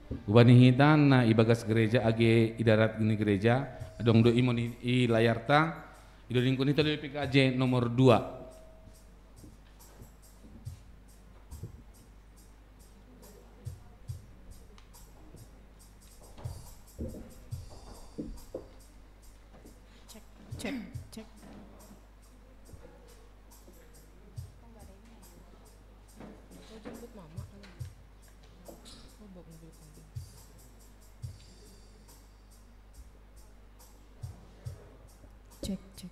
Ubani hitan na ibagas gereja age idarat ini gereja adong do imon i layarta ido lingkun itu dari PKJ nomor 2. Cek, cek. Oh, jemput mama kali. Oh, bawa mobil kamu. Cek, cek.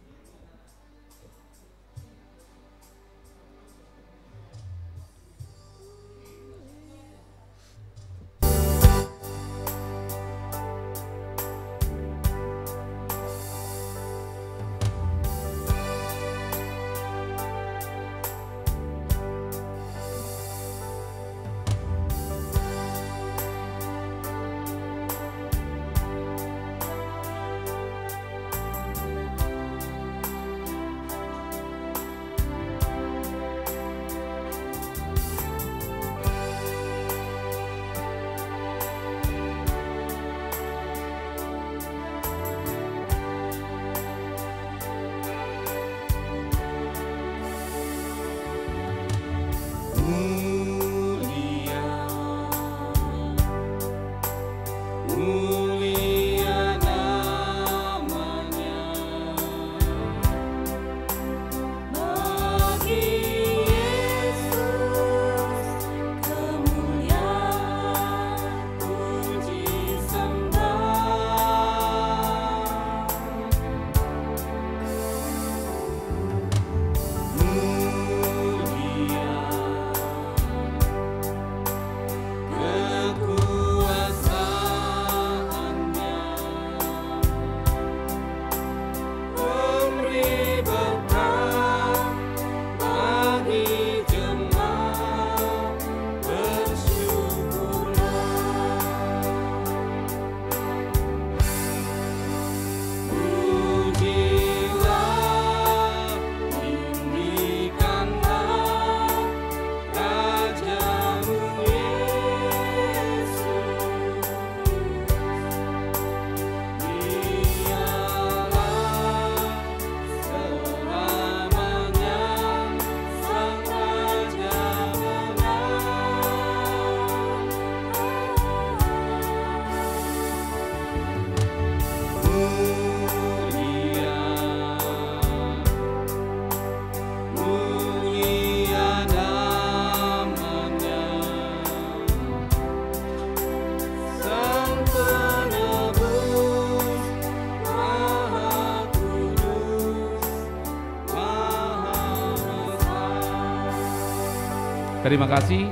Terima kasih.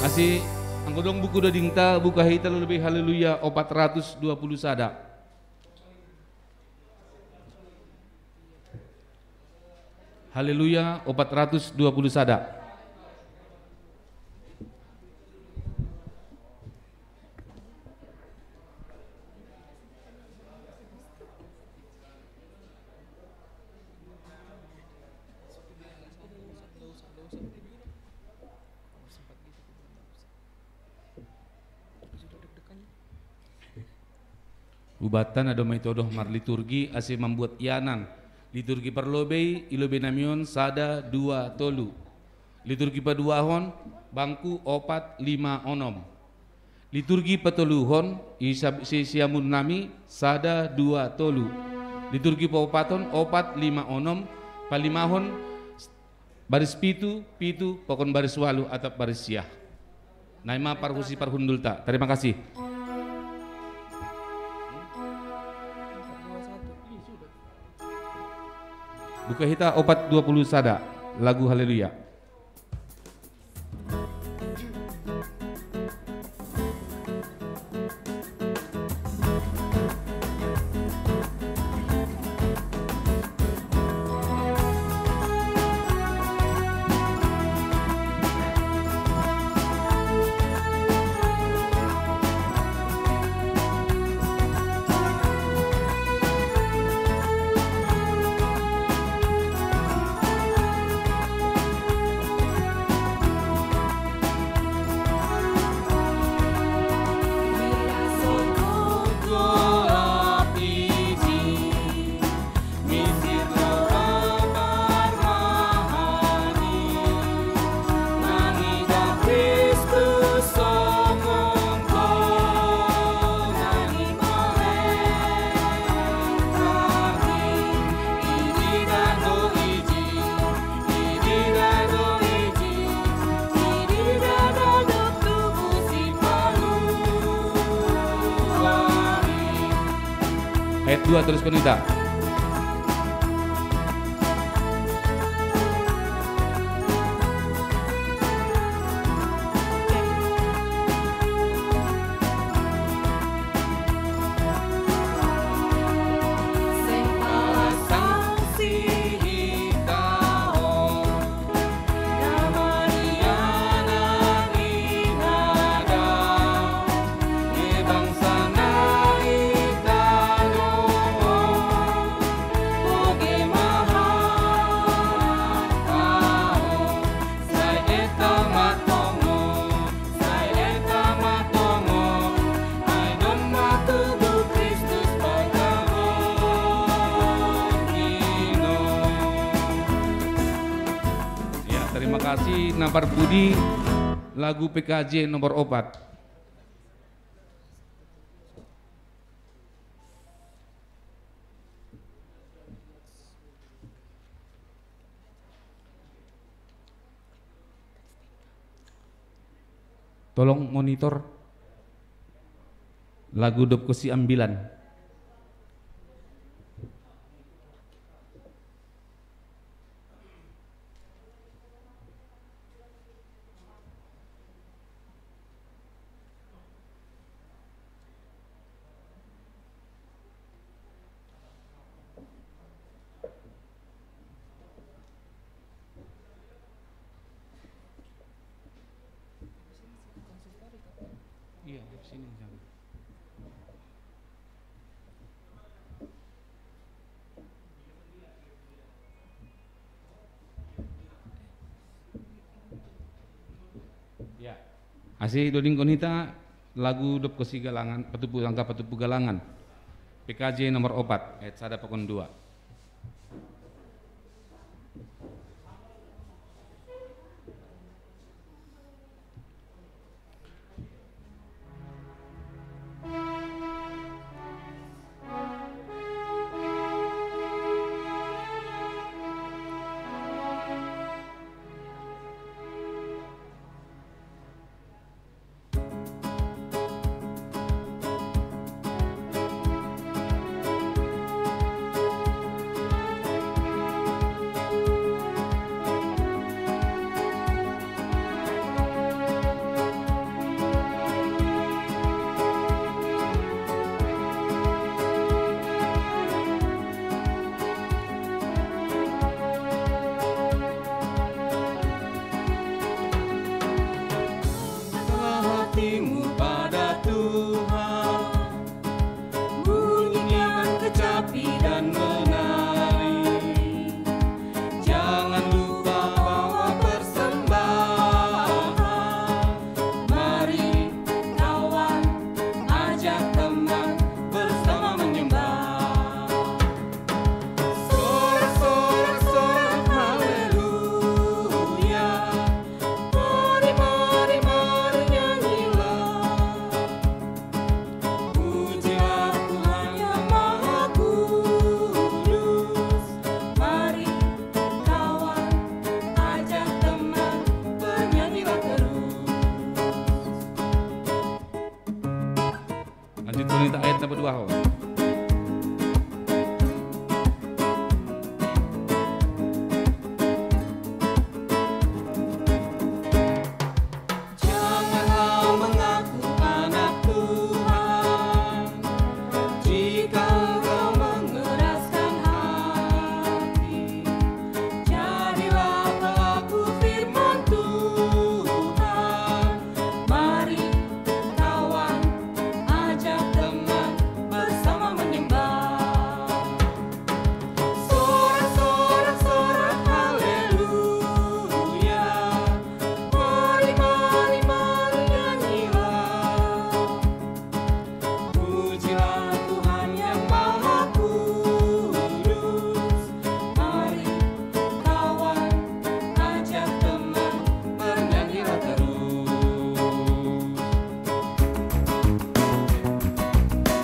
Asih anggodong buku da dingta buka hita lebih haleluya 420 sada. Haleluya 420 sada. Ubatan ada metodoh mar liturgi asih membuat ianan. Liturgi perlobei ilobe namion sada 2 tolu. Liturgi paduahon bangku 4 5 onom. Liturgi patoluhon siamun nami sada 2 tolu. Liturgi paupaton 4 5 onom palimahon baris pitu pokon baris walu atap baris siah. Naima parhusi parhundulta. Terima kasih. Buka hita 420 sada lagu haleluya. Ayat 2 terus konita. Terima kasih Napar Budi, lagu PKJ nomor 4. Tolong monitor lagu Dop Kosi Ambilan. Iya, di sini jangan. Ya. Asih Doding Konita, lagu Dop Kosi Galangan, Petupu Langkah Petupu Galangan. PKJ nomor 4, ayat sada pekon 2. Lanjut ayat nomor 2.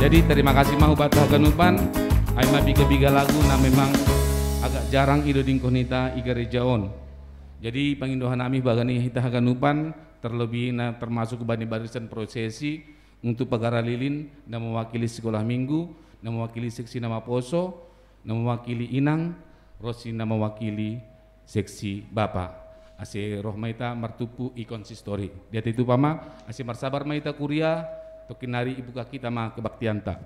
Jadi terima kasih mahu batah ganupan, aima biga lagu na memang agak jarang ido dingkonita igare jaon. Jadi pangindohan nami bagani hita ganupan terlebih na termasuk bani barisan prosesi untuk pagara lilin dan mewakili sekolah minggu na mewakili seksi nama Poso, na mewakili Inang, Rosi na mewakili seksi Bapak. Ase roh maita martupu ikonsistori. Dia itu pama, ase marsabar maita kuria, tokinari ibu kita ma kebaktianta.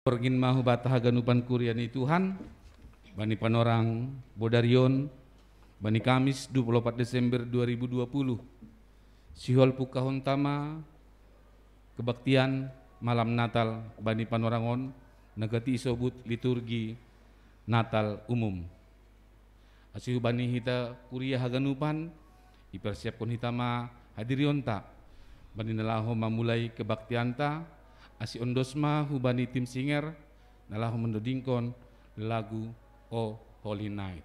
Pergin mahu bataha ganupan kuriani Tuhan, bani panorang Bodarion, bani Kamis 24 Desember 2020. Sihol pukahon tama kebaktian malam Natal bani panorangon nagati isobut liturgi Natal umum. Asihu bani hita kuliah haganupan ipersiapkan hitama hadirionta bani nalaho mamulai kebaktianta asi ondosma hubani tim singer nalaho mendodingkon lagu O Holy Night.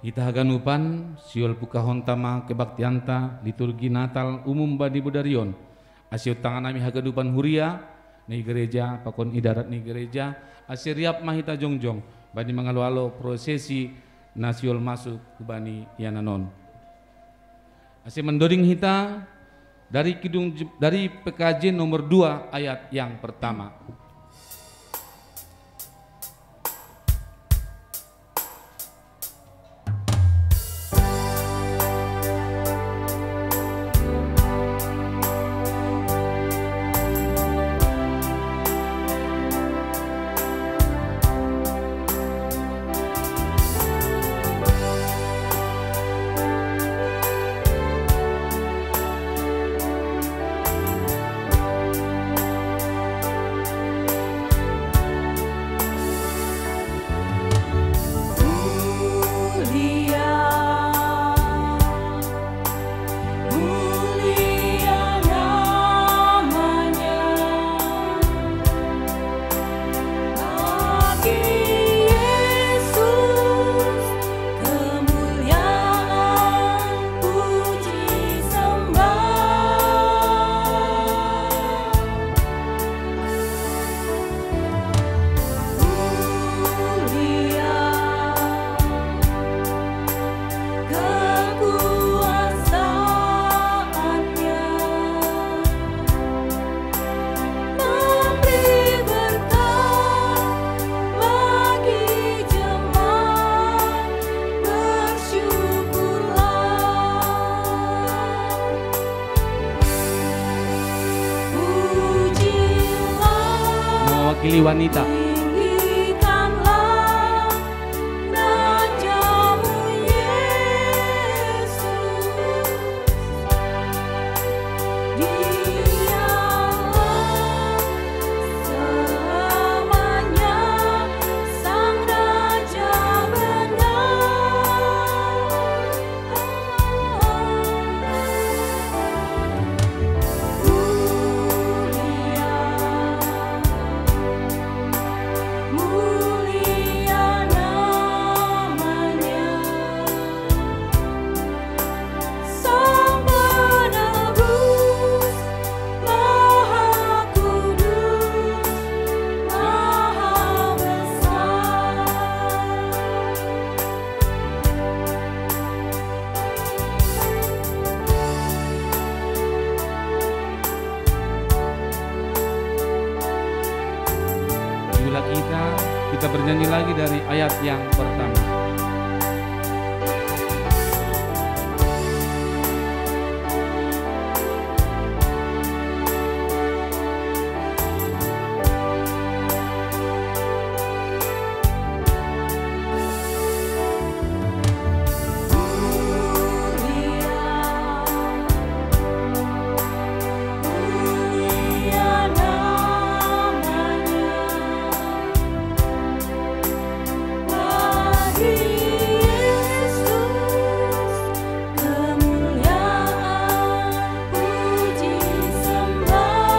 Ita haganupan siol pukahon tama kebaktianta liturgi Natal umum bani Bodarion. Asio tangan nami haganupan huria ni gereja pakon idarat ni gereja asiriap mahita jongjong bani mangalo-alo prosesi nasiol masuk ke bani yananon. Asih mendoding hita dari PKJ nomor 2 ayat yang pertama. bagi wanita. Tinggikanlah Raja-Mu Yesus, Dialah selamanya Sang Raja mulia namanya, Sang Penebus, Maha Kudus, Maha Besar. Itulah kita bernyanyi lagi dari ayat yang pertama. Mulia namanya, bagi Yesus kemuliaan puji sembah.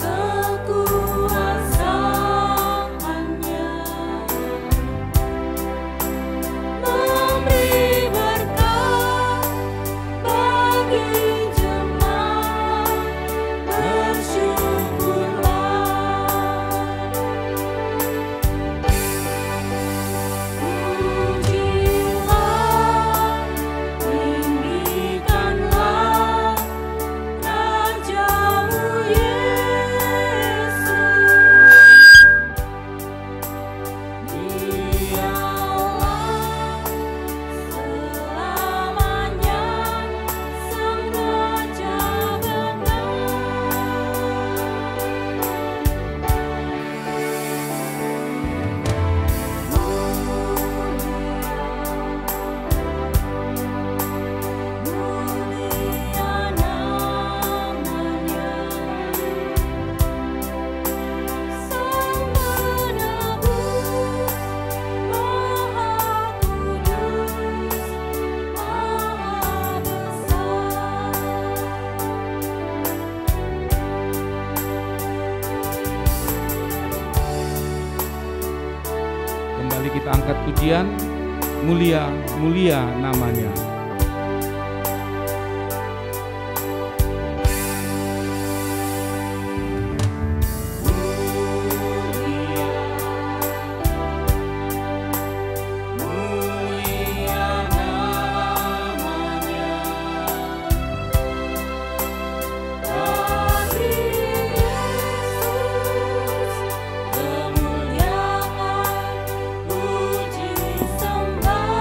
Kekuasaannya memberi berkat bagi jemaat, bersyukurlah. Pujilah, tinggikanlah Raja-Mu Yesus, Dialah selamanya Sang Raja mulia namanya, Sang Penebus, Maha Kudus, Maha Besar. Kembali kita angkat pujian, mulia, mulia namanya. Mulia namanya, bagi Yesus kemuliaan puji sembah.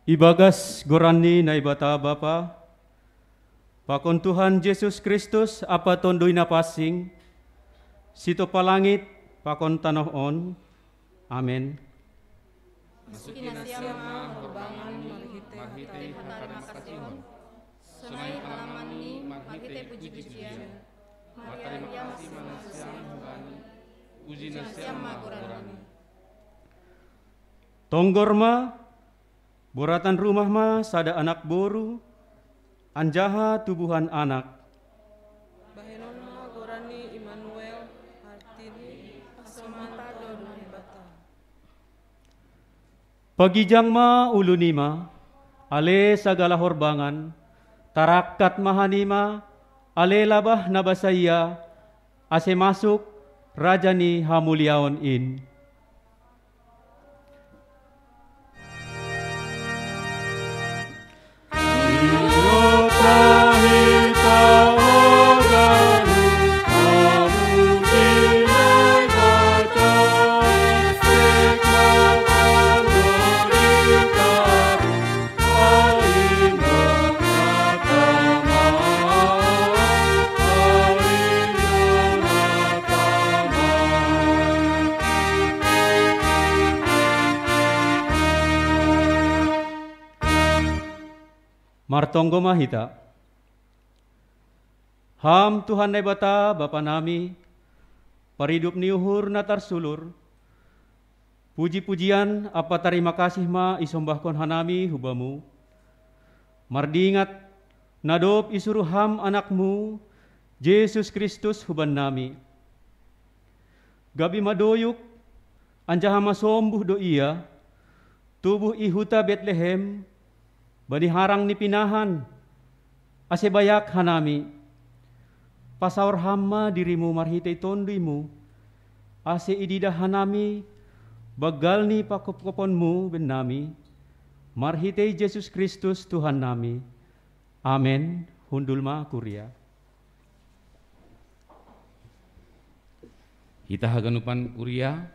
Ibagas gorani na ibata Bapa, pakon Tuhan Yesus Kristus apa tondoy na pasing, sito palangit pakon tanoon. Amen. Kinasiama horbangan marhite terima kasihon. Sunai halaman ni marhite puji-pujian. Maria masih manusia Uji nasiama gorani. Tonggorma, boratan rumah ma sada anak boru, anjaha tubuhan anak. Bahenon ma gorani Immanuel artini asomata dodon bata. Pagijang ma ulunima, ale sagala horbangan, tarakat mahanima, ale labah nabasaya, ase masuk rajani hamuliaon in. Martonggo mahita. Ham Tuhan na bata Bapa nami, paridup ni uhur na tarsulur, puji-pujian apa terima kasih ma isombahkon hanami hubamu, mardingat nadop isuruh ham anakmu, Yesus Kristus huban nami. Gabi madoyuk, anjaha masombuh do iya, tubuh ihuta Betlehem, bani harang ni pinahan, ase bayak hanami, pasawar hama dirimu marhitay tondimu, ase ididah hanami, bagal ni pakopkoponmu ben nami, marhitay Yesus Kristus Tuhan nami. Amen. Hundulma kuria. Hita haganupan kuria,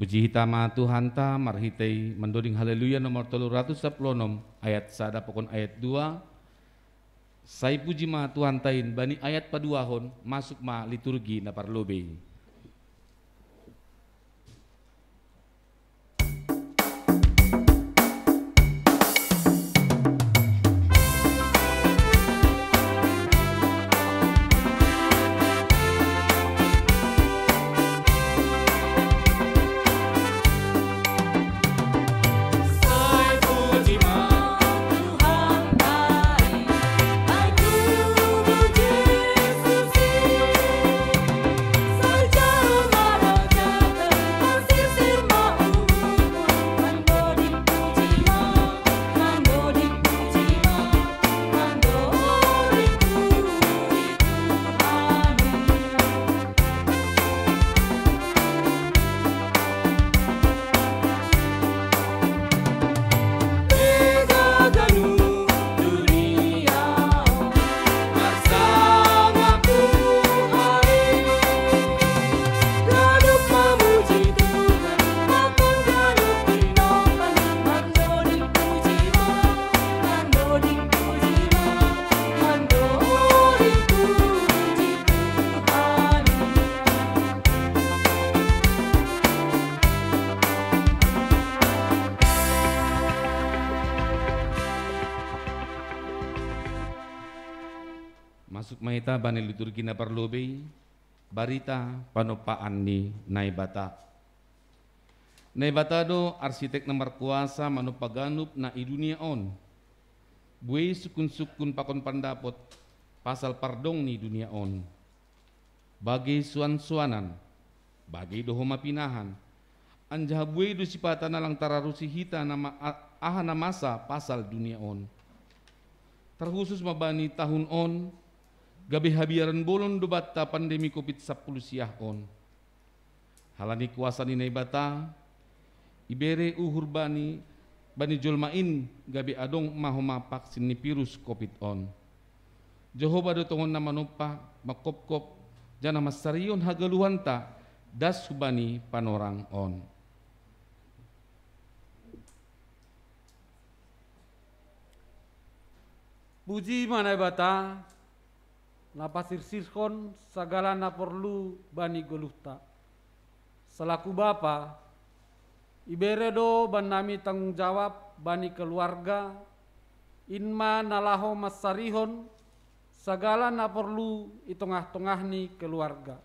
puji hita ma Tuhan ta marhitay mendoding haleluya nomor 316 ayat 1 pokon ayat 2. Sai puji ma Tuhan tain bani ayat paduahon masuk ma liturgi na parlobe. Masuk mahita bani liturgi na parlobe, barita panopaan ni Naibata. Naibata do arsitek na markuasa manupaganup na idunia on. Buay sukun-sukun pakon pandapot pasal pardong ni dunia on. Bagi suan-suanan, bagi doho mapinahan, anjah buay do sipata na lang tararusi hita na aha na masa pasal dunia on. Terkhusus mabani tahun on, gabi habiaran bolon do bata pandemi COVID-10 siah on. Halani kuasa ni Naibata, ibere uhur bani jolmain gabi adong mahoma vaksin ni virus COVID on. Jehovah do tongon na manupa makop-kop jana masarion hagaluhan ta das subani panorang on. Puji manai bata, na pasirsirkon segala na perlu bani goluhta. Selaku bapa, iberedo ban nami tanggung jawab bani keluarga, inma nalaho masarihon segala na perlu itongah-tongah ni keluarga.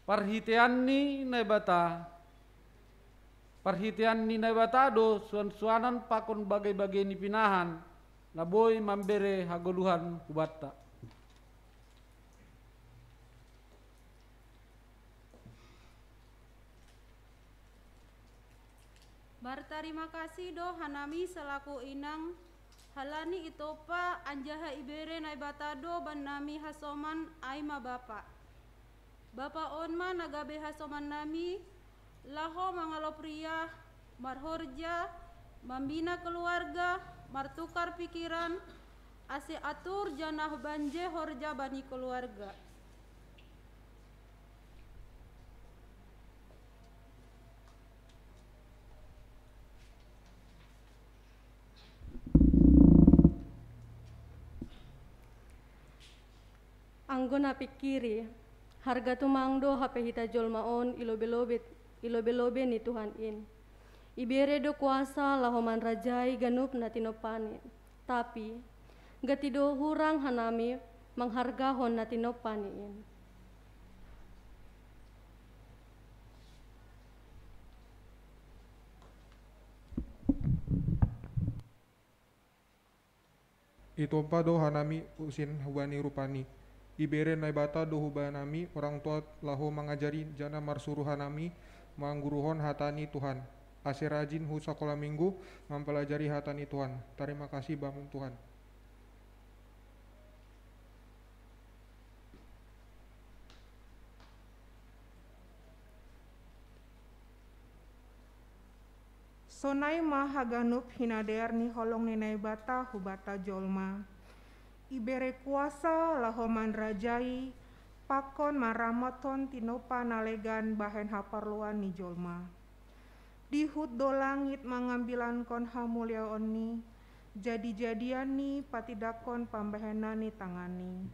Perhitian ni naibata do suan-suanan pakon bagai-bagai ni pinahan na boy mambere hagoluhan hubata. Berterima kasih do hanami selaku inang halani itopa anjaha ibere naibata do ban nami hasoman aima bapa. Bapa onma nagabe hasoman nami laho mangalo pria marhorja membina keluarga martukar pikiran ase atur janah banje horja bani keluarga. Anggona pikiri harga tumangdo hape hita jolmaon ilobe ni Tuhan in. Ibere do kuasa lahoman rajai ganup na tinopani. Tapi gatido hurang hanami menghargahon na tinopani in. Itompa do hanami usin hubani rupani. Ibere naibata do hubanami orang tua laho mengajari jana marsuru hanami mangguruhon hatani Tuhan. Ase rajin hu sekolah minggu mempelajari hatani Tuhan. Terima kasih bangun Tuhan. Sonai mahaganup hinader ni holong ni naibata hubata jolma. Ibere kuasa lahoman rajai pakon maramaton tinopa nalegan bahen haparluan ni jolma. Dihut do langit mangambilan kon hamulia onni, jadi-jadian ni patidakon pambahenan ni tangani.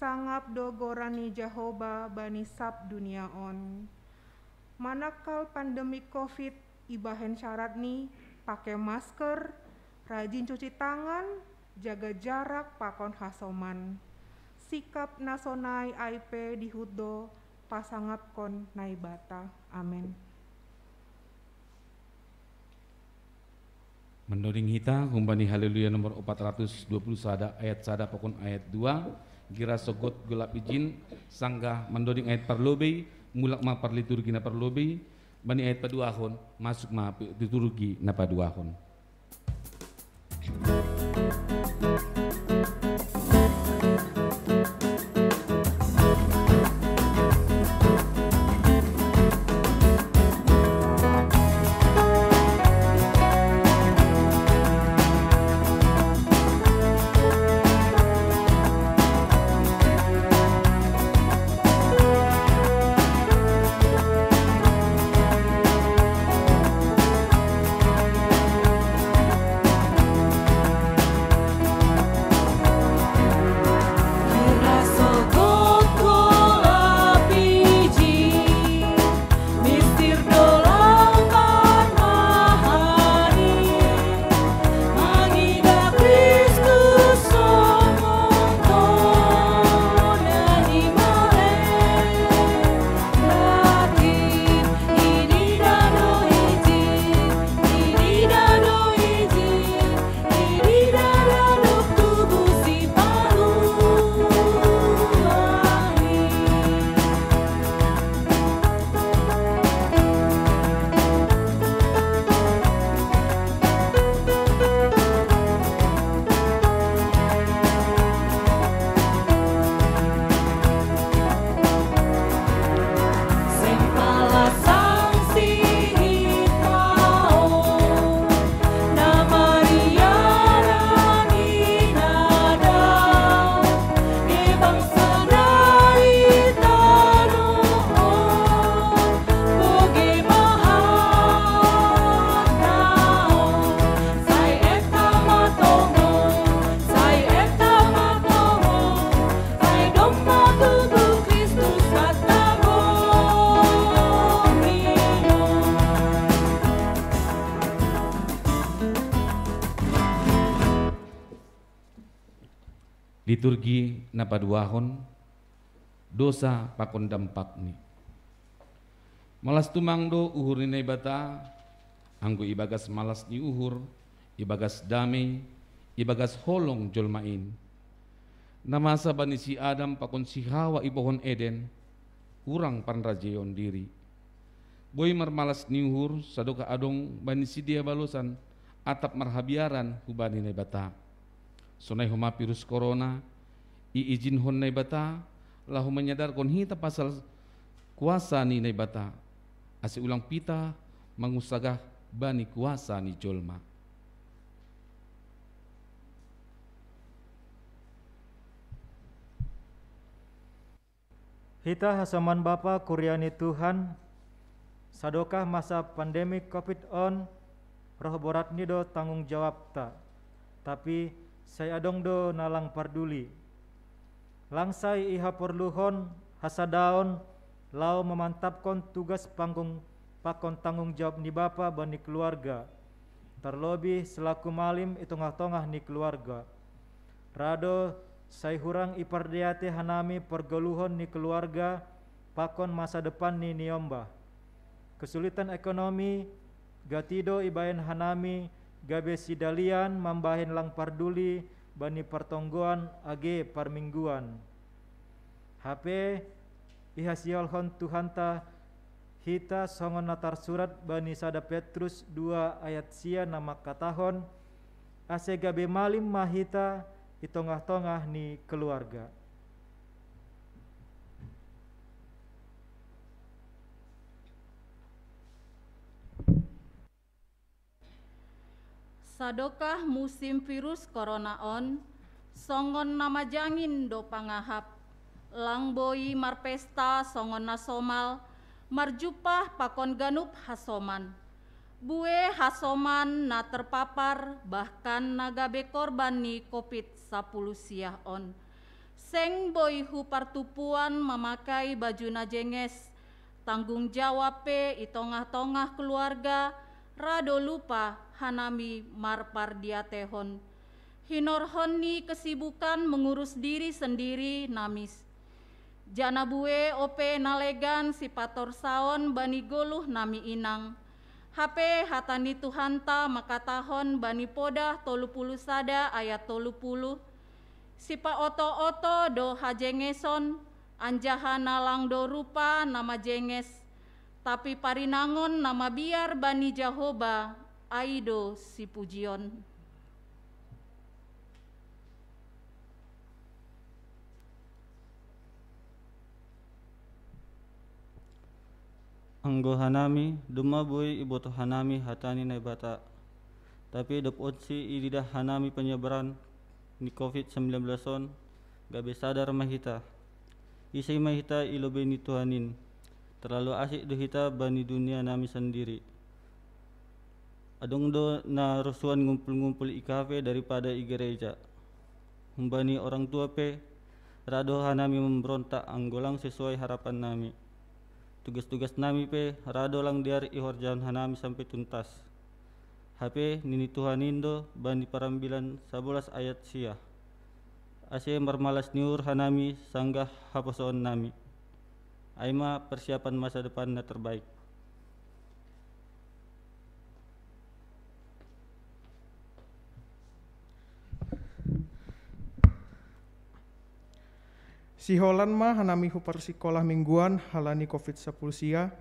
Sangap do gorani Jehoba bani sab dunia on. Manakal pandemi COVID ibahen syarat ni pakai masker, rajin cuci tangan, jaga jarak pakon hasoman. Sikap nasonai IP dihudo pasangap kon naibata. Amin. Mendoding hita humbani haleluya nomor 420 sada ayat sada pokon ayat 2 gira sogot gelap izin sanggah mendoding ayat parlobe mulak ma parliturgi na parlobe bani ayat paduahon masuk ma liturgi na paduahon. Liturgi napaduahon dosa pakon dampak ni. Malas tumangdo uhur ni bata, anggo ibagas malas ni uhur, ibagas damai, ibagas holong jolmain. Namasa bani si Adam pakon si Hawa ibohon Eden, urang panrajeon diri. Boy marmalas ni uhur, sadoka adong bani si dia balosan, atap marhabiaran hubani ni bata. Sonai huma virus corona, iizin hon ni bata, lahu menyadar kon hita pasal kuasa ni bata. Asi ulang pita mangusagah bani kuasa ni jolma. Hita hasaman Bapa kuryani Tuhan, sadokah masa pandemi COVID-19 roh borat nido tanggung jawab ta. Tapi saya adong do nalang parduli. Langsai iha perluhon hasadaon lau memantapkan tugas panggung pakon tanggung jawab ni Bapa bani keluarga. Terlebih selaku malim itongah-tongah ni keluarga. Rado saya hurang ipardiate hanami pergeluhon ni keluarga pakon masa depan ni niomba. Kesulitan ekonomi gatido ibayan hanami gabe sidalian mambahin lang parduli bani pertonggoan age parmingguan. HP ihasiolhon Tuhanta hita songon natar surat bani sada Petrus 2 ayat sia nama katahon ase gabe malim mahita itongah-tongah ni keluarga. Sadokah musim virus corona on, songon nama jangin do pangahap, langboi marpesta songon nasomal, marjupah pakon ganup hasoman. Bue hasoman na terpapar bahkan nagabe korban ni COVID-19 siah on. Seng boy hu partupuan memakai baju najenges, tanggung jawab pe itongah-tongah keluarga, rado lupa hanami marpar diatehon. Hinorhon ni kesibukan mengurus diri sendiri namis. Jana bue ope nalegan si pator saon bani goluh nami inang. HP hatani Tuhanta makatahon bani podah 30 sada ayat 30. Sipa oto-oto do hajengeson anjaha nalang do rupa nama jenges. Tapi parinangon nama biar bani Jahoba aido si pujion. Anggo hanami dumabui iboto hanami hatani na bata. Tapi dopot si ididah hanami penyebaran ni COVID-19 on gabe sadar mahita. Isai mahita ilobe ni Tuhanin. Terlalu asik do hita bani dunia nami sendiri. Adong do na rusuhan ngumpul-ngumpul i kafe daripada i gereja. Humbani orang tua pe rado hanami memberontak anggolang sesuai harapan nami. Tugas-tugas nami pe rado lang diar ihorjan hanami sampai tuntas. HP nini Tuhanindo bani parambilan 11 ayat sia. Ase marmalas niur hanami sanggah haposon nami. Aima persiapan masa depan na terbaik. Si Holan mah hanami hu persikolah mingguan halani COVID-19 sia,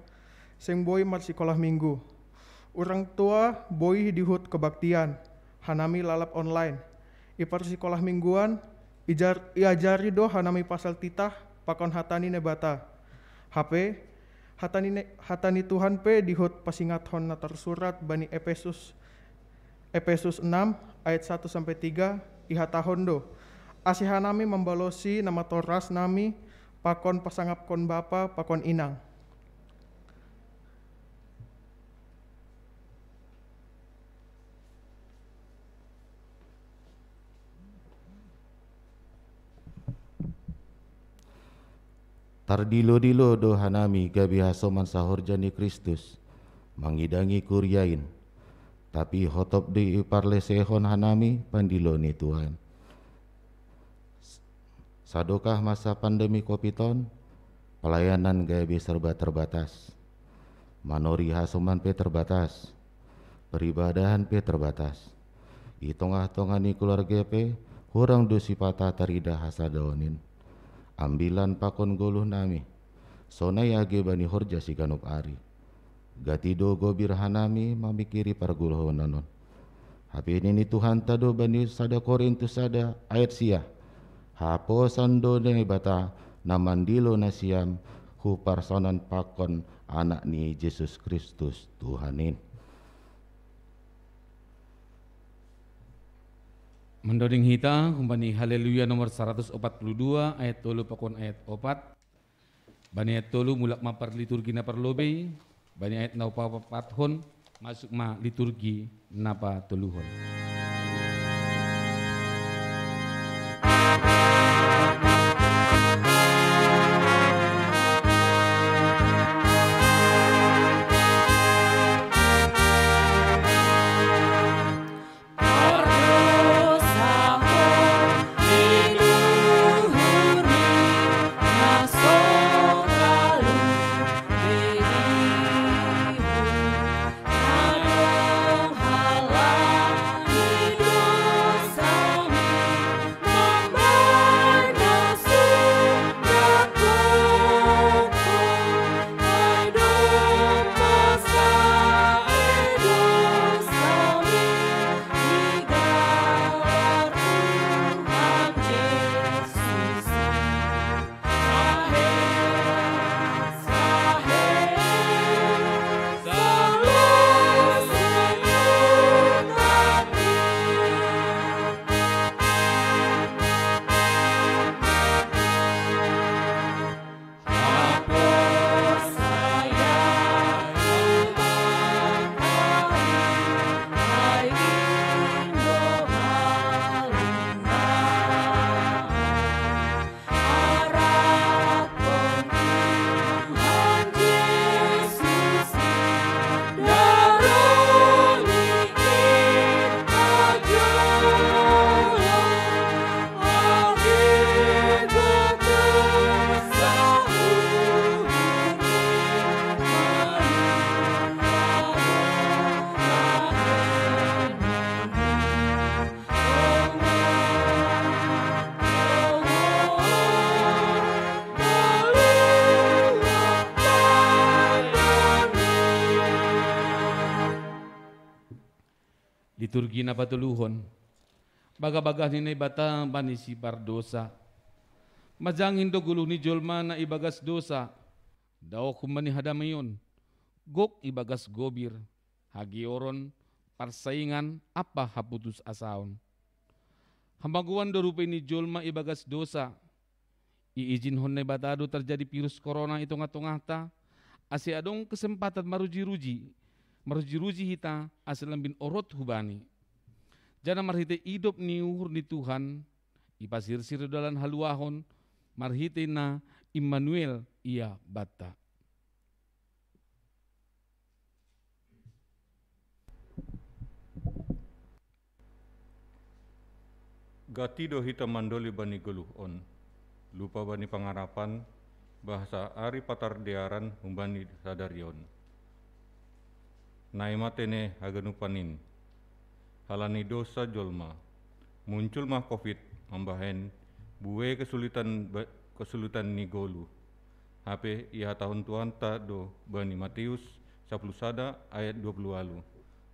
seng boy mar sekolah minggu. Orang tua boy dihut kebaktian, hanami lalap online. I persikolah mingguan, iajari do hanami pasal titah pakon hatani nebata. HP, hatani Tuhan pe dihut pasingat hon natar surat bani Efesus 6 ayat 1-3 iha tahun do. Asihanami membalosi nama toras nami pakon pasangap kon bapa pakon inang. Tardilo-dilo do hanami gabi hasoman sahur jani Kristus mangidangi kuryain. Tapi hotop di iparle sehon hanami pandilo ni Tuhan. Sadokah masa pandemi COVID-19, pelayanan gabe serba terbatas. Manori hasoman pe terbatas. Peribadahan pe terbatas. I tongah-tongah ni keluarga pe, hurang dosi patah tarida hasadaonin. Ambilan pakon goluh nami. Sonai age bani horja si ganup ari. Gatido gobir hanami mamikiri parguluh nanon. Hapi ini Tuhan tado bani sada Korintus sada ayat sia. Hapo sando ne bata namandilo nasiam hu parsonan pakon anak ni Yesus Kristus Tuhanin. Mendoding hita humbani haleluya nomor 142 ayat 3 pakon ayat 4. Bani ayat 3 mulak mapar liturgi na parlobe. Bani ayat 4 hon masuk ma liturgi napa tuluhon. Liturgi na patuluhon, baga-baga ni bata bani si pardosa. Majangin do guluh ni jolma na ibagas dosa, daw kumani hadamayon, gok ibagas gobir, hagioron, parsaingan, apa haputus asaon. Hamaguan do rupay ni jolma ibagas dosa, iizin hon na batado terjadi virus corona ito nga tungahta, asi adong kesempatan maruji-ruji hita asalambin orot hubani. Jana marhite idop ni uhur ni Tuhan, ipasir-sir dalan haluahon, marhite na Immanuel ia bata. Gatido hita mandoli bani geluh on, lupa bani pangarapan, bahasa ari patar dearan humbani sadarion. Naimatene haganupanin, halani dosa jolma, muncul mah COVID mambahen, buwe kesulitan ni golu. HP iha tahun tuan ta do bani Matius 10 ayat 20 lalu.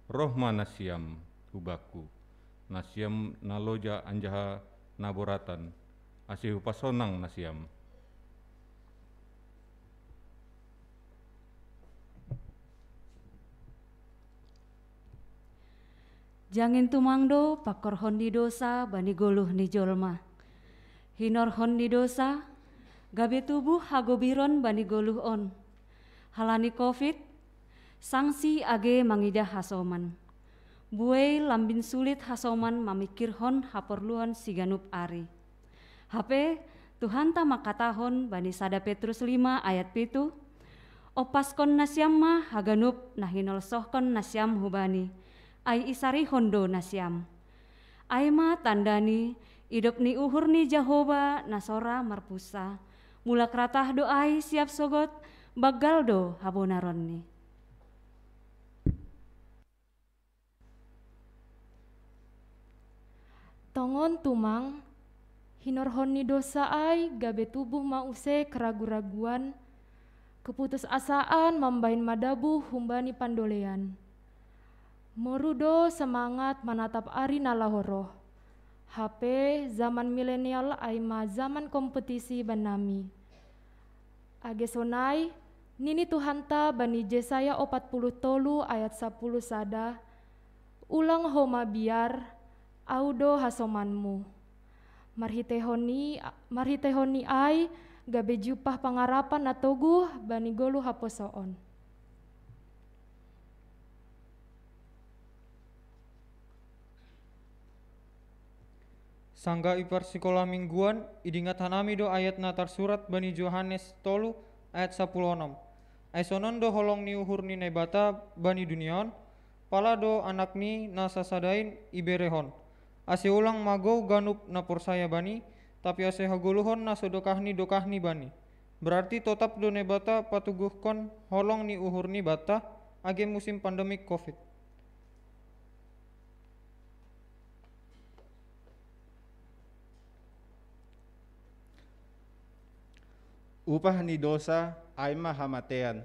Rohma nasiam hubaku, nasiam naloja anjaha naboratan, asihu pasonang nasiam. Jangin tumangdo pakor hondi dosa bani goluh ni jolma. Hinor hondi dosa, gabe tubuh hagobiron bani goluh on. Halani COVID, sanksi age mangidah hasoman. Buai lambin sulit hasoman mamikir hon haporluan siganup ari. Hape Tuhan ta makatahon bani sada Petrus 5 ayat 7. Opaskon nasiam mah haganup nahinol sohkon nasiam hubani. Ai isari hondo nasiam. Ai ma tandani Idop ni uhur ni Jehoba nasora marpusa. Mulak ratah doai siap sogot bagal do habonaron ni. Tongon tumang, hinorhon ni dosa ai gabe tubuh mause keragu-raguan, keputus asaan mambain madabu humbani pandolean. Morudo semangat menatap ari nalahoroh. HP zaman milenial aima zaman kompetisi banami. Agesonai nini Tuhanta bani Jesaya 40 tolu ayat 10 sada. Ulang homa biar audo hasomanmu. Marhitehoni ai gabe jupah pangarapan natoguh bani golu haposoon. Sangga ipar sekolah mingguan idingat hanami do ayat natar surat bani Yohanes tolu ayat 16. Aisonon do holong ni uhur ni nebata bani dunion, pala do anak ni nasa sadain iberehon. Ase ulang magou ganup na porsaya bani, tapi ase haguluhon na sodokahni dokahni bani. Berarti tetap do nebata patuguhkon holong ni uhur ni bata age musim pandemik Covid. Upah ni dosa ay mahamatean.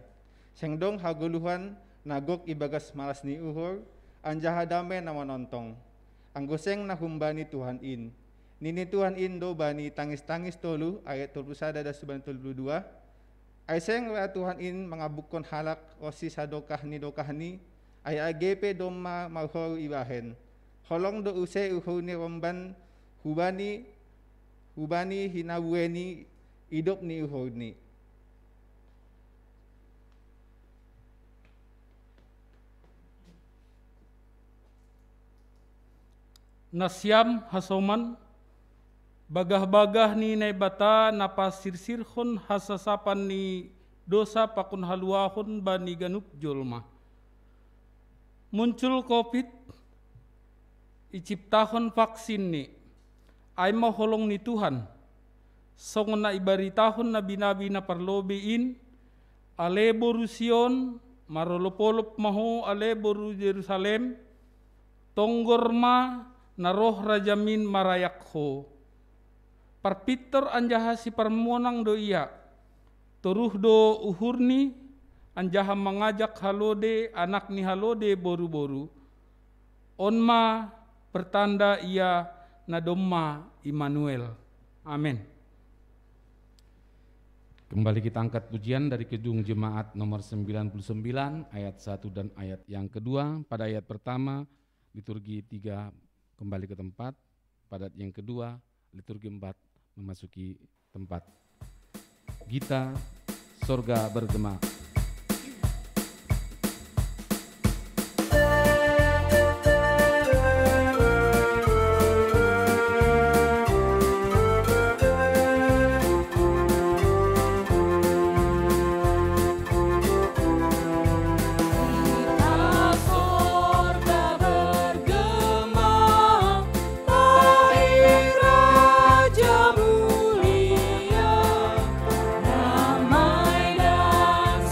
Sengdong haguluhan nagok ibagas malas ni uhur, anjahadame na manontong. Ang guseng na humbani Tuhan in. Nini Tuhan in do bani tangis-tangis tolu ayat 21 dan 22. Ay seng wa Tuhan in mangabukon halak o si sadokahni dokahni ay agepe doma mahor ibahen. Holong do use uhur ni romban hubani hinaweni idop ni uhur ni. Nasyam hasoman bagah-bagah ni naibata napasirsirhon hasasapan ni dosa pakun haluahon bani ganup jolma. Muncul COVID iciptahon vaksin ni ay maholong ni Tuhan. Songon na ibaritahon na binabi na parlobiin, alebo Rusion, marolopolop maho alebo Jerusalem, tonggorma na roh rajamin marayakho. Parpitor anjaha si parmonang do iya, turuh do uhurni, anjaha mengajak halode anak ni halode boru-boru. Onma pertanda ia na domma Immanuel. Amin. Kembali kita angkat pujian dari Kidung Jemaat nomor 99 ayat 1 dan ayat yang kedua. Pada ayat pertama liturgi 3 kembali ke tempat, pada yang kedua liturgi 4 memasuki tempat. Gita Sorga Bergema. Damai dan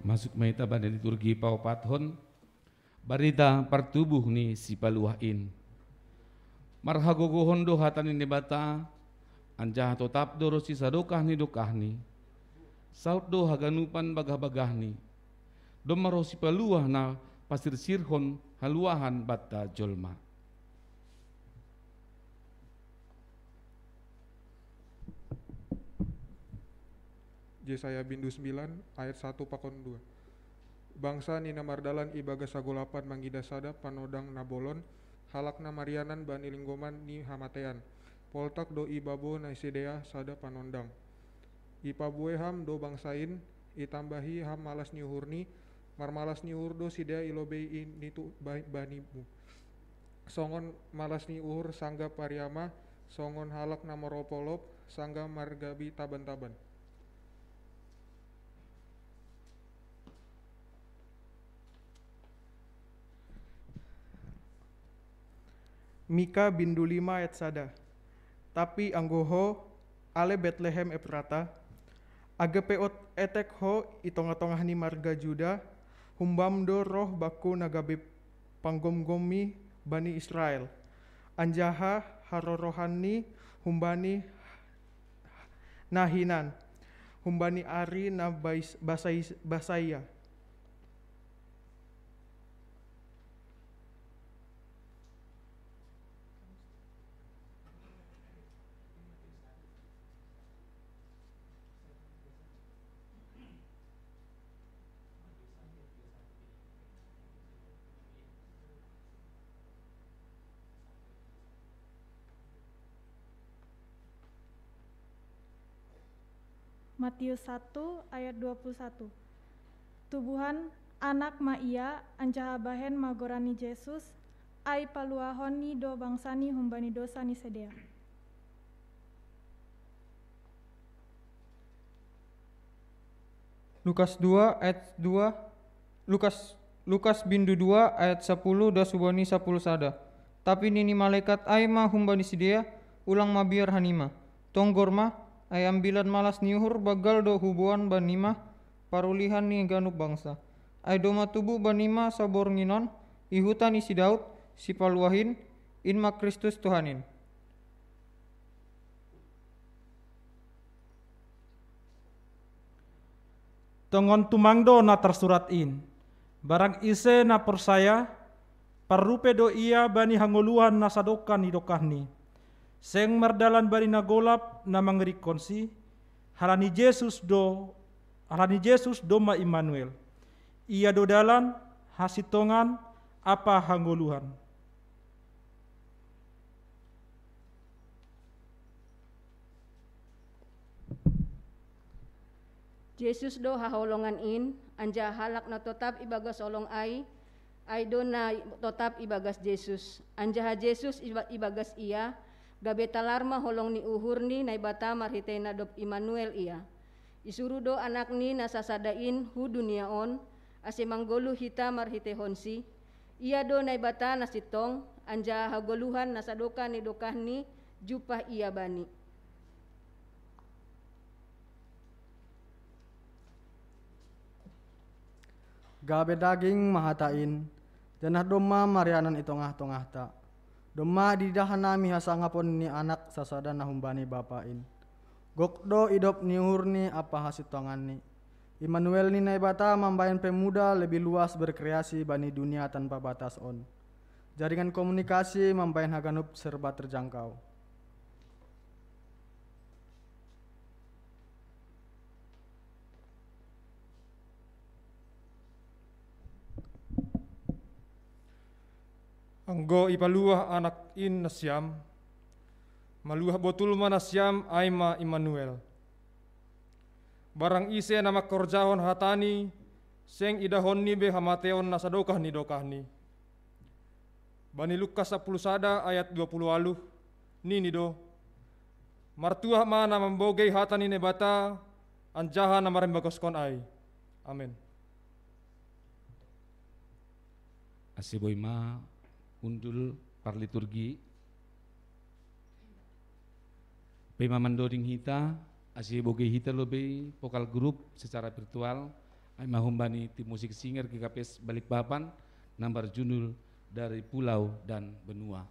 Masuk maita bani liturgi paupathon barita pertubuh ni si paluahin. Marhagogohon do hatani ni bata anjah totap do rosi sadokah ni dokahni. Saut do haganupan bagah-bagahni. Do marosi paluah na pasir sirhon haluahan bata jolma. Yesaya bindu 9 ayat 1 pakon 2. Bangsa nina mardalan ibaga sagolapan manggida sada panodang nabolon halakna marianan bani linggoman ni hamatean poltak do ibabo naisidea sada panondang ipabue ham do bangsain itambahi ham malas niuhurni marmalas niuhur do sidea ilobei nitu banimu songon malas niuhur sangga pariama songon halak namoropolop sangga margabi taban-taban. Mika bindu 5 ayat sada. Tapi anggoho ale Betlehem Efrata agapeot etek ho itongah-tongah ni marga Juda humbamdo roh baku nagabe panggomgomi bani Israel anjaha harorohani humbani nahinan humbani ari na basaya. Matius 1 ayat 21. Tubuhan anak Maia ancaha bahen magorani Jesus ai paluahoni do bangsani humbani dosa ni sedea. Lukas 2 ayat 2 Lukas bindu 2 ayat 10 da subani 10 sada. Tapi nini malaikat ai ma humbani sidea ulang mabiar hanima. Tonggor ma ay ambilan malas niuhur bagal do hubuan banima parulihan ni ganup bangsa. Ay doma tubuh banima sabor nginon ihutan isi Daud si paluahin inma Kristus Tuhanin. Tongon tumangdo na tersurat in. Barang ise na persaya parrupe do ia bani hangoluhan na sadokan idokahni. Seng mardalan bani nagolap na mangerikonsi halani Yesus doma Immanuel. Ia do dalan hasitongan apa hangoluhan. Yesus do haholongan in anja halak na totap ibagas olong ai do na totap ibagas Jesus anja Jesus ibagas ia gabe talarma holong ni uhur ni naibata marhitei nadop Immanuel ia. Isuru do anak ni nasasadain hu duniaon ase manggolu hita marhitei honsi. Ia do naibata nasitong anja hagoluhan nasadoka ni dokah ni jupah ia bani. Gabe daging mahatain janah doma marianan itongah-tongah ta. Doma didahan nami hasangapon ni anak sasada na humbani bapain. Gokdo idop ni urni apa hasitongan ni. Immanuel ni naibata mambayan pemuda lebih luas berkreasi bani dunia tanpa batas on. Jaringan komunikasi mambayan haganup serba terjangkau. Anggo ipaluah anak in nasyam, maluah botul manasyam aima Immanuel. Barang ise nama korjahon hatani, seng idahon ni be hamateon nasadokah ni dokahni. Bani Lukas 10 sada ayat 20 aluh, ni do. Martuah mana membogei hatani nebata, anjaha namarembagoskon ai. Amin. Asiboima undul parliturgi pema mandoding hita asi boge hita lobe pokal grup secara virtual Ai mahumbani tim musik singer GKPS Balikpapan, Nambar Junul dari pulau dan benua.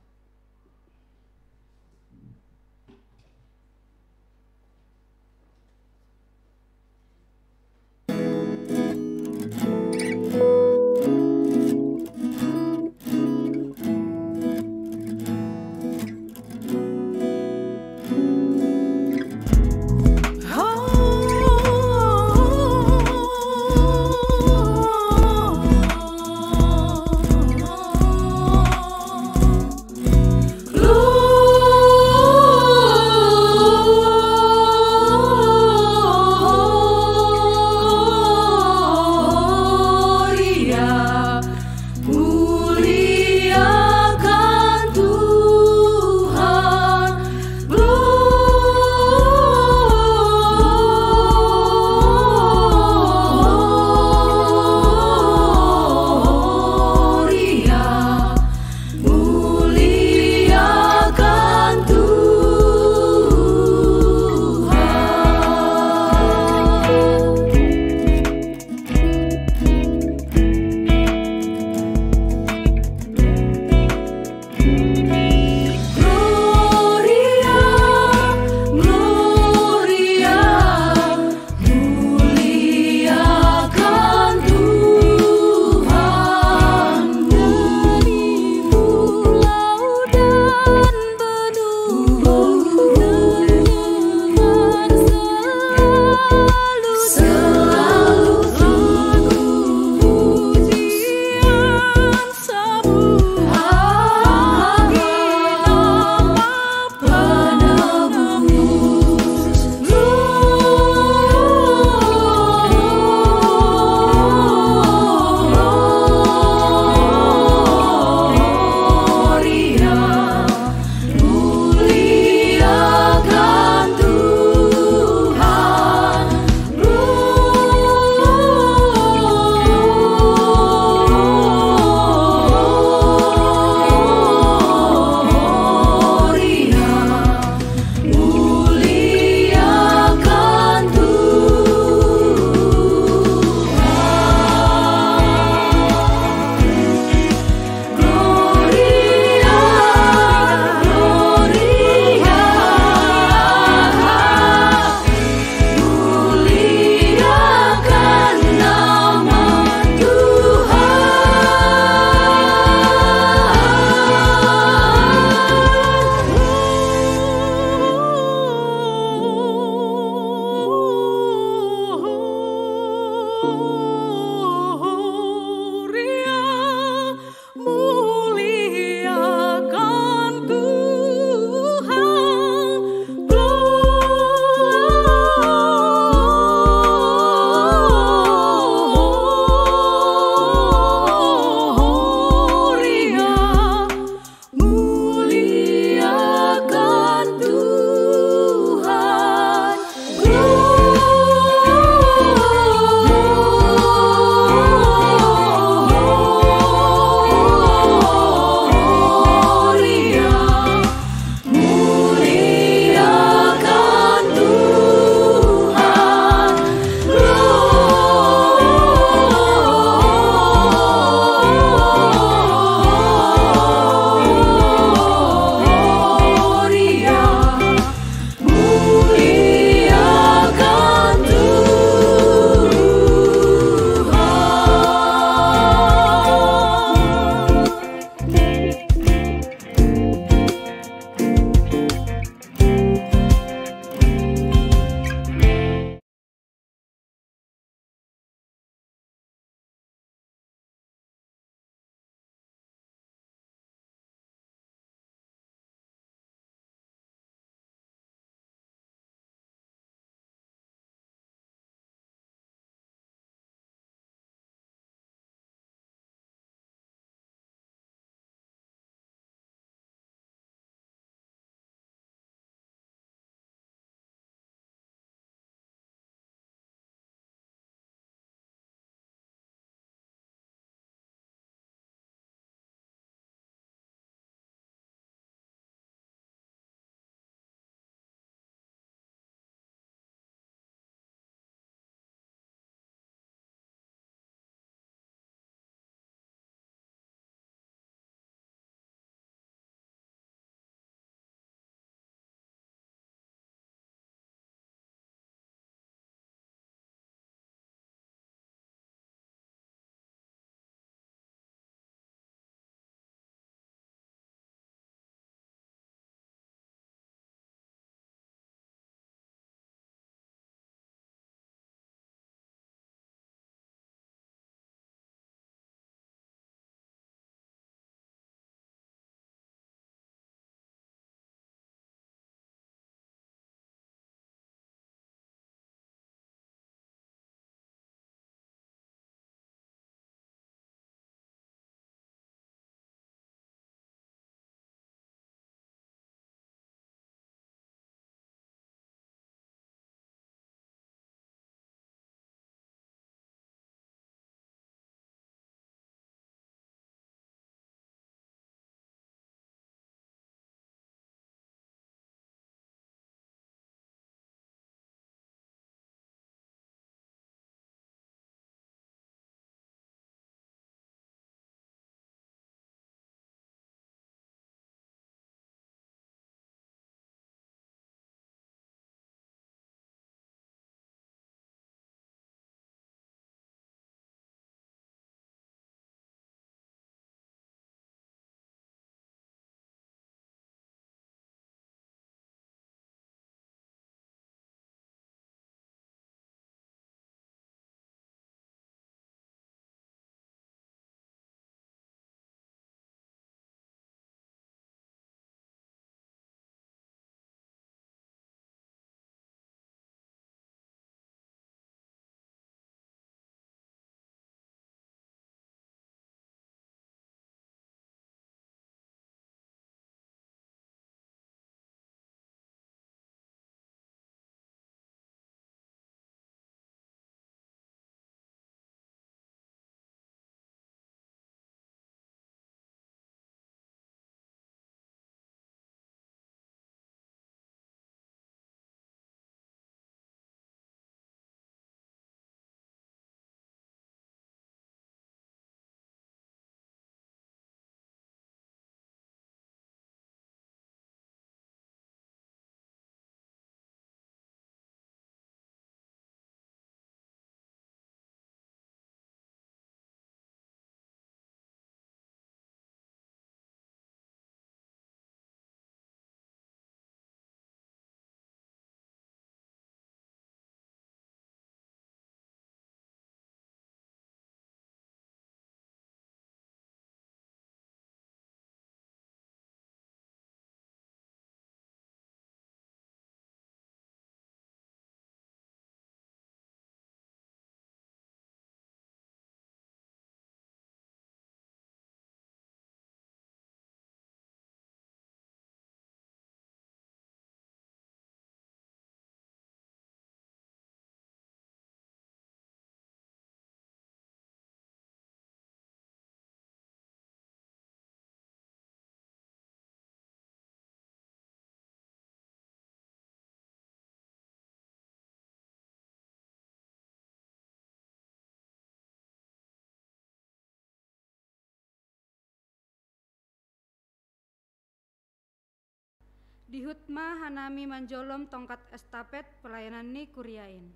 Di hutma hanami manjolom tongkat estafet pelayanan ni kuriain.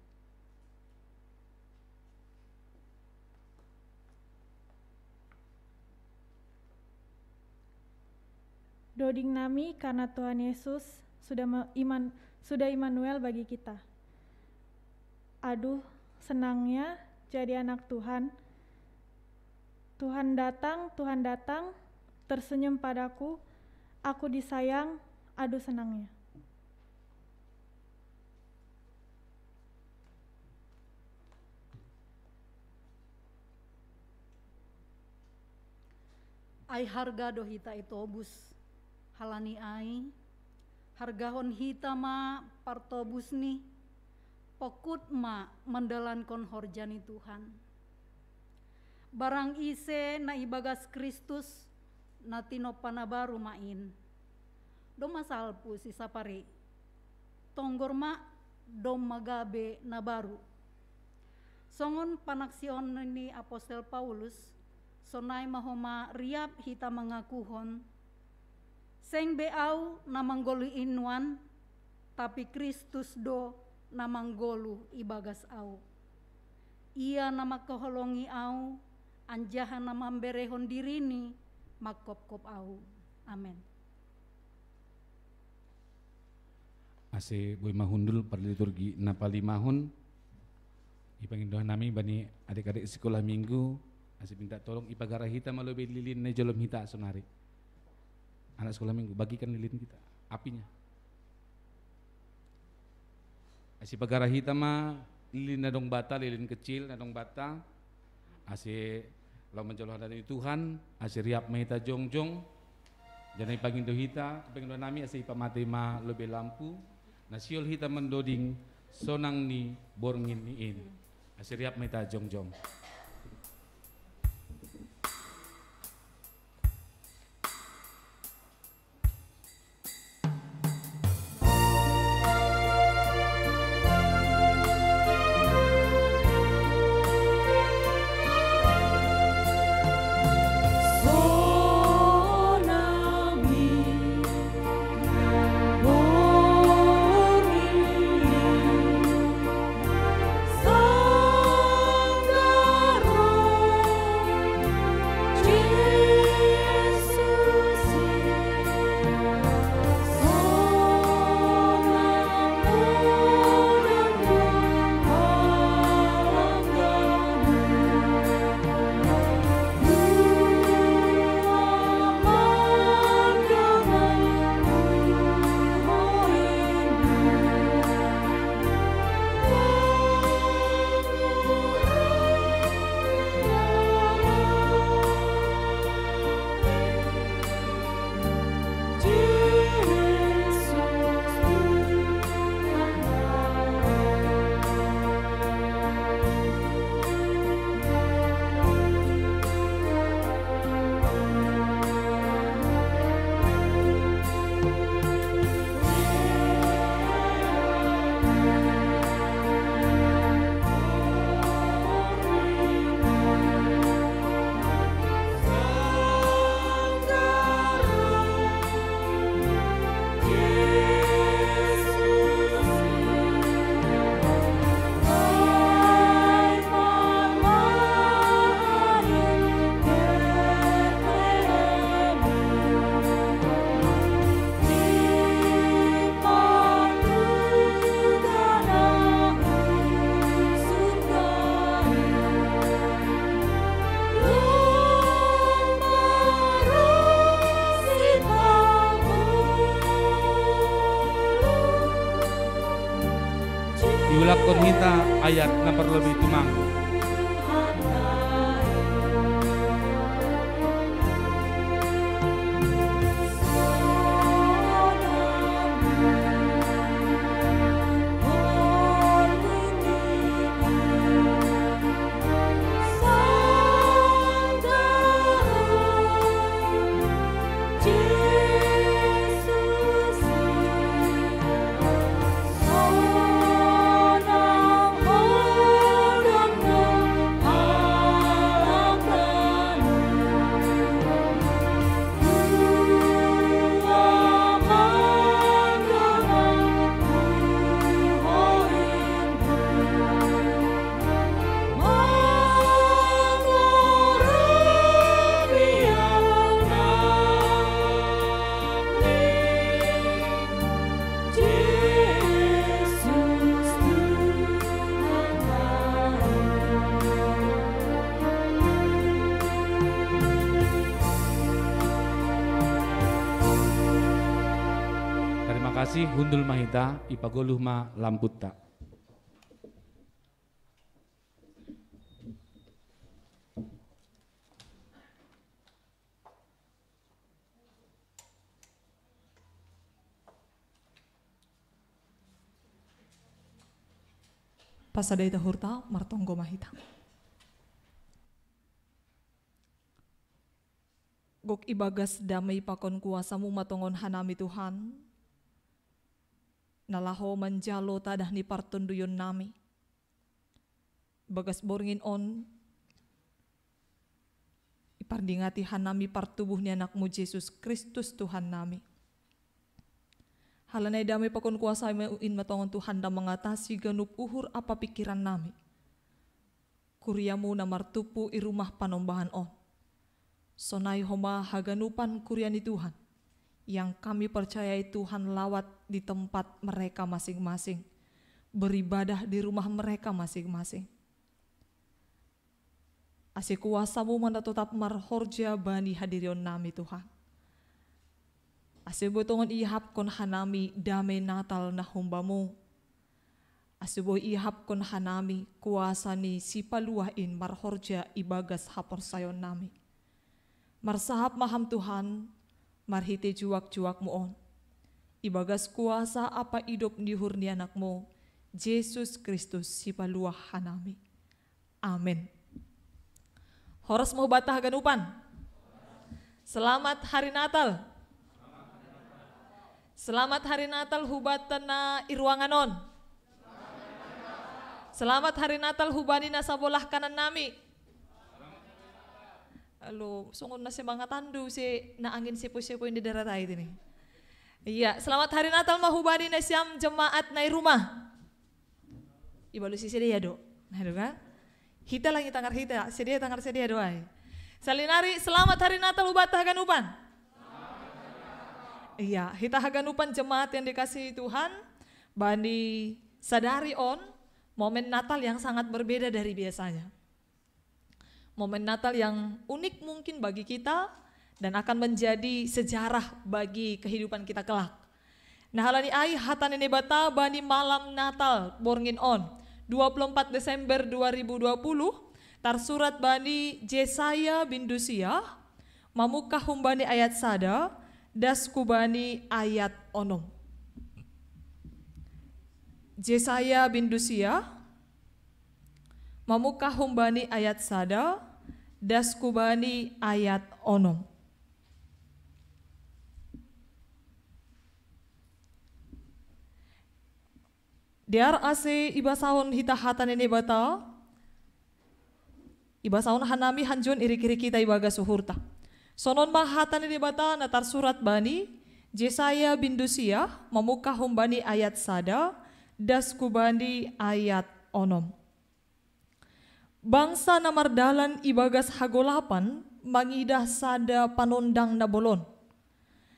Doding nami karena Tuhan Yesus sudah Immanuel bagi kita. Aduh, senangnya jadi anak Tuhan. Tuhan datang, tersenyum padaku, aku disayang, aduh senangnya. Ai harga do hita itobus halani ai hargahon hita ma partobus ni pokut ma mendalankon horjani Tuhan barang ise na ibagas Kristus na tinopana baru main do masalpu si sapari tonggor ma do magabe na baru songon panaksion ni Apostel Paulus sonai mahoma riap hita mengakuhon seng beau namanggolu inwan tapi Kristus do namanggolu ibagas au ia nama keholongi au anjahan nama berehon dirini makop-kop au amin. Ase boy mahundul pada liturgi napali mahun ipangin doa nami bani adik-adik sekolah minggu ase minta tolong ipagara hita malobe lilin na jolom hita sonari anak sekolah minggu bagikan lilin kita apinya ase pagara hita ma lilin na dong bata lilin kecil na dong bata ase lau menjoloh dari Tuhan ase riap mahita jongjong jangan ipangin do hita ipangin do nami ase ipamate ma lobe lampu nasiol hita mendoding sonang ni borngin niin ase riap mahita jongjong. Diulakon hita ayat na perlebih tumang. Oh kasih hundul mahita ipagoluh ma lamputta. Pasadaita hurta martonggo mahita. Gok ibagas damay pakon kuasamu matongon hanami Tuhan. Nalaho manjalo tadah ni partunduyon nami. Bagas boringin on. Ipardingati hanami partubuh ni anakmu Yesus Kristus Tuhan nami. Halanay damay pakon kuasa in matongon Tuhan na mengatasi ganup uhur apa pikiran nami. Kuryamu na martupu i rumah panombahan on. Sonay homa haganupan kuryani Tuhan. Yang kami percayai Tuhan lawat di tempat mereka masing-masing. Beribadah di rumah mereka masing-masing. Ase kuasamu mana tetap marhorja bani hadirion nami Tuhan. Asebo tongon ihap kon hanami damai Natal na humbamu. Asebo ihap kon hanami kuasa ni si paluain marhorja ibagas hapor sayon nami. Marsahap maham Tuhan, marhite juak-juak mo on. Ibagas kuasa apa hidup nihur ni anakmu, Yesus Kristus si paluah hanami. Amin. Horas mau batah ganupan. Selamat Hari Natal. Selamat Hari Natal hubatan na irwanganon. Selamat Hari Natal hubani na sa bolah kanan nami. Alo, sungon na si mga tandu si naangin sipo-sipo yung di daratay din. Iya, selamat Hari Natal mahubani na siyam jemaat na rumah. Ibalu si sedia do. Nah, do kan? Hita lang itangar hita, sedia tangar sedia do ay. Salinari, selamat Hari Natal hubatah ganupan. Iya, kita haganupan jemaat yang dikasihi Tuhan, bani sadari on momen Natal yang sangat berbeda dari biasanya. Momen Natal yang unik mungkin bagi kita dan akan menjadi sejarah bagi kehidupan kita kelak. Nah halani ai hatan ini bata bani malam Natal borngin on 24 Desember 2020 tarsurat bani Jesaya bin Dusia mamukah humbani ayat sada das kubani ayat onom. Jesaya bin Dusia mamukah humbani ayat sada das kubani ayat onom. Diar ase ibasahon hitahatan ini bata ibasahon hanami hanjun iri-kiri kita ibaga suhurta. Sonon mahatan ini bata natar surat bani Jesaya bin Dusia memukah humbani ayat sada das kubani ayat onom. Bangsa namardalan ibagas hagolapan mangidah sada panondang na bolon.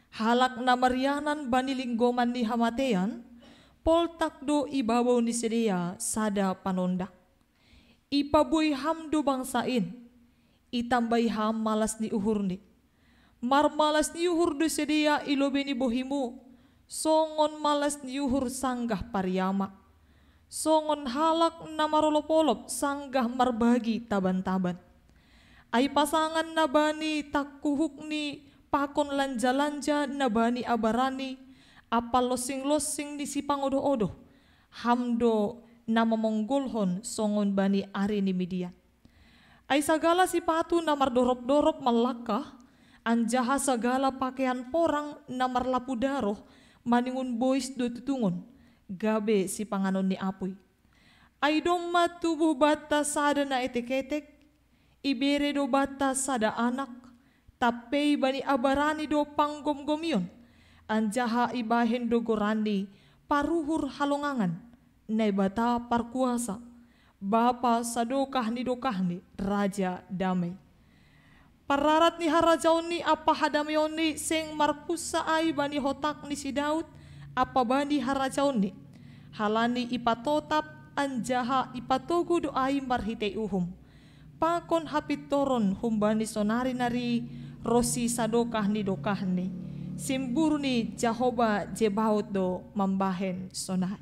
Halak namarianan bani linggoman ni hamatean poltakdo ibabaw ni sedia sada panondak. Ipabuy hamdo bangsain itambay ham malas ni uhurni. Marmalas ni uhur do sedia ilobe ni bohimu, songon malas ni uhur sanggah pariyama. Songon halak na marolopolop sanggah marbagi taban-taban. Ay pasangan na bani takkuhuk ni pakon lanja-lanja na bani abarani, apal losing-losing ni si pangodo-odo. Hamdo na mamonggolhon songon bani ari ni media. Ay sagala si patu na mardorop-dorop malakah, anjaha sagala pakaian porang na marlapu daroh, maningun boys do tutungon, gabe si panganon ni apoy. Ay doma tubuh bata sada na etek-etek, ibere do bata sada anak, tapay bani abarani do panggom-gomyon, anjaha ibahen do gorani, paruhur halongangan, na bata parkuasa, bapa sadokah ni dokahni, raja damai. Pararat ni harajaon ni apa hadamion ni seng marpusa ay bani hotak ni si Daud apa bani harajaon ni halani ipatotap anjaha ipatogu do ay marhite uhum pakon hapit toron humbani sonari nari rosi sadokah ni dokah ni simburni Jehovah Jebaut do mambahen sonai.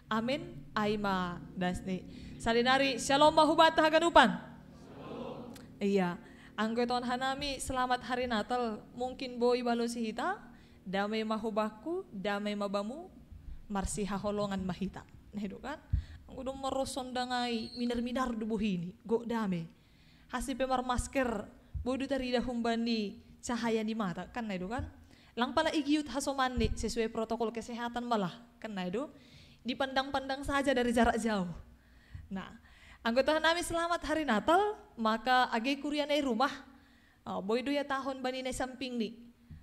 Amin. Aima dasni. Salinari shalom mahubat haganupan. Iya. Anggoton hanami selamat hari Natal. Mungkin boy balo si hita. Damai mahubaku, damai mabamu. Marsi haholongan mahita. Nah itu kan. Ang udah meroson dangai minar-minar dubuh ini. Go damai. Hasil pemar masker. Bodo tari dahumbani cahaya di mata. Kan nah itu kan. Lang pala igiut hasomani sesuai protokol kesehatan malah. Kan nah itu. Dipandang-pandang saja dari jarak jauh. Nah, anggota nami selamat hari Natal, maka age kurian ay rumah. Boy do ya tahun bani na samping ni.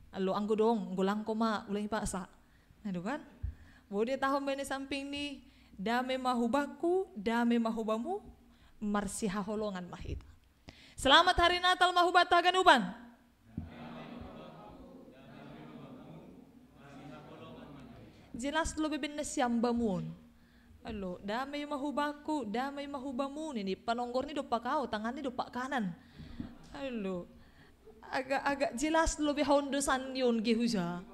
Alo anggo dong, gulang ko ma, ulang ipasa. Nah, do kan? Boy do ya tahun bani samping ni, dame mahubaku, dame mahubamu, marsi haholongan mahita. Selamat hari Natal mahubat taganuban. Jelas lo bebin na siyang bamun. Alo, damay mahubaku, damay mahubamun. Ini panonggor ni dopa kau, tangan ni dopa kanan. Alo, agak jelas lo behondosan yun gihuja.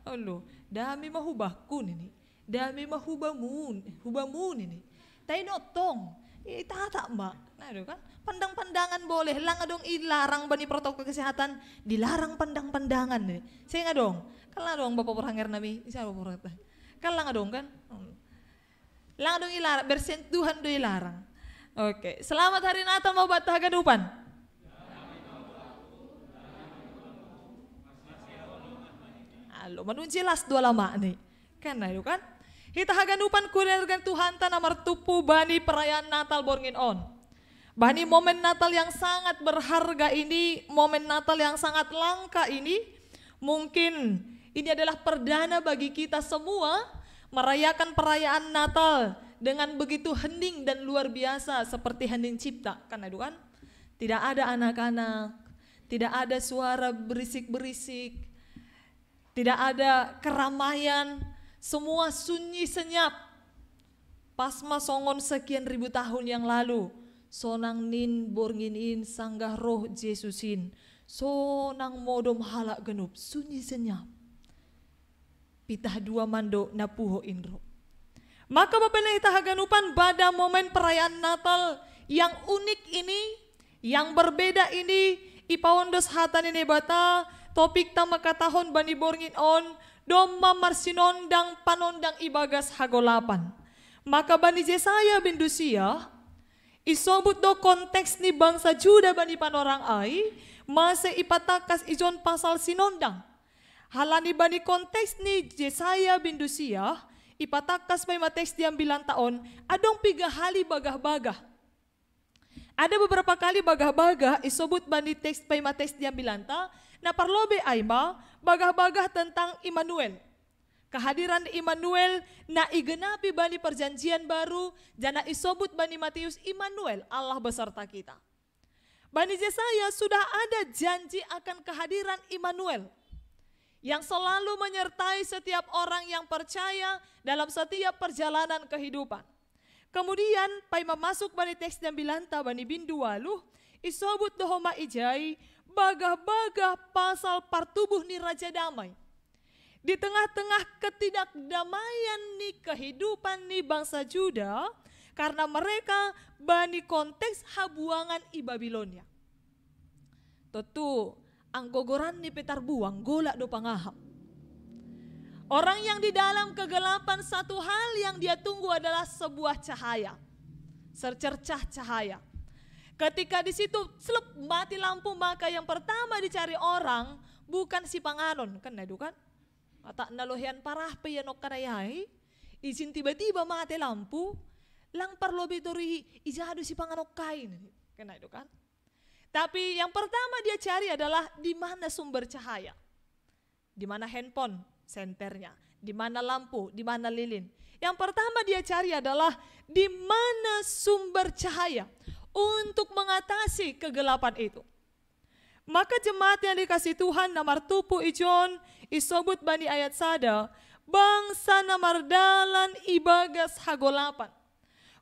Alo, damay mahubaku ini, damay mahubamun, hubamun ini. Tayo notong, itata mbak. Nah, kan? Pandang-pandangan boleh, lang adong ilarang bani protokol kesehatan, dilarang pandang-pandangan nih. Saya nggak dong, kalah dong bapak perhanger nami, siapa bapak kalah nggak dong kan? Lang adong ilarang, bersentuhan do ilarang. Oke, selamat hari Natal mau batah gadupan. Halo, menun jelas dua lama nih, kan itu kan? Kita haganupan kulinergan Tuhan tanah martupu bani perayaan Natal borngin on. Bani momen Natal yang sangat berharga ini, momen Natal yang sangat langka ini, mungkin ini adalah perdana bagi kita semua merayakan perayaan Natal dengan begitu hening dan luar biasa seperti hening cipta. Karena itu kan tidak ada anak-anak, tidak ada suara berisik-berisik, tidak ada keramaian, semua sunyi senyap. Pasma songon sekian ribu tahun yang lalu. Sonang nin bornginin sanggah roh Jesusin. Sonang modom halak genup sunyi senyap. Pitah dua mando napuho indro. Maka bapak kita haganupan pada momen perayaan Natal yang unik ini, yang berbeda ini, ipaondos hatan ini bata, topik tamaka tahun bani borngin on, doma marsinondang panondang ibagas hagolapan. Maka bani Jesaya bin Dusia, isobut do konteks ni bangsa Juda bani panorang ai, masa ipatakas ijon pasal sinondang. Halani bani konteks ni Jesaya bin Dusia, ipatakas may mateks diam bilang taon, adong 3 hali bagah-bagah. Ada beberapa kali bagah-bagah isobut bani teks may mateks diam bilanta, na parlobe aima bagah-bagah tentang Immanuel. Kehadiran Immanuel na igenapi bani perjanjian baru, jana isobut bani Matius Immanuel, Allah beserta kita. Bani Jesaya sudah ada janji akan kehadiran Immanuel yang selalu menyertai setiap orang yang percaya dalam setiap perjalanan kehidupan. Kemudian pai memasuk bani teks dan bilanta bani bindu waluh, isobut dohoma ijai, bagah-bagah pasal partubuh ni Raja Damai. Di tengah-tengah ketidakdamaian nih kehidupan nih bangsa Juda, karena mereka bani konteks habuangan i Babilonia. Tentu anggogoran nih petar buang golak do pangahap. Orang yang di dalam kegelapan satu hal yang dia tunggu adalah sebuah cahaya, secercah cahaya. Ketika di situ selep mati lampu, maka yang pertama dicari orang bukan si panganon, kan itu kan? Tak nalohian parah pe yanok karayai, izin tiba-tiba mati lampu, lang parlobe tori ijadu si panganok kain, kena itu kan? Tapi yang pertama dia cari adalah di mana sumber cahaya, di mana handphone senternya, di mana lampu, di mana lilin. Yang pertama dia cari adalah di mana sumber cahaya untuk mengatasi kegelapan itu. Maka jemaat yang dikasih Tuhan namar tupu ijon isobut bani ayat sada bangsa namar dalan ibagas hagolapan.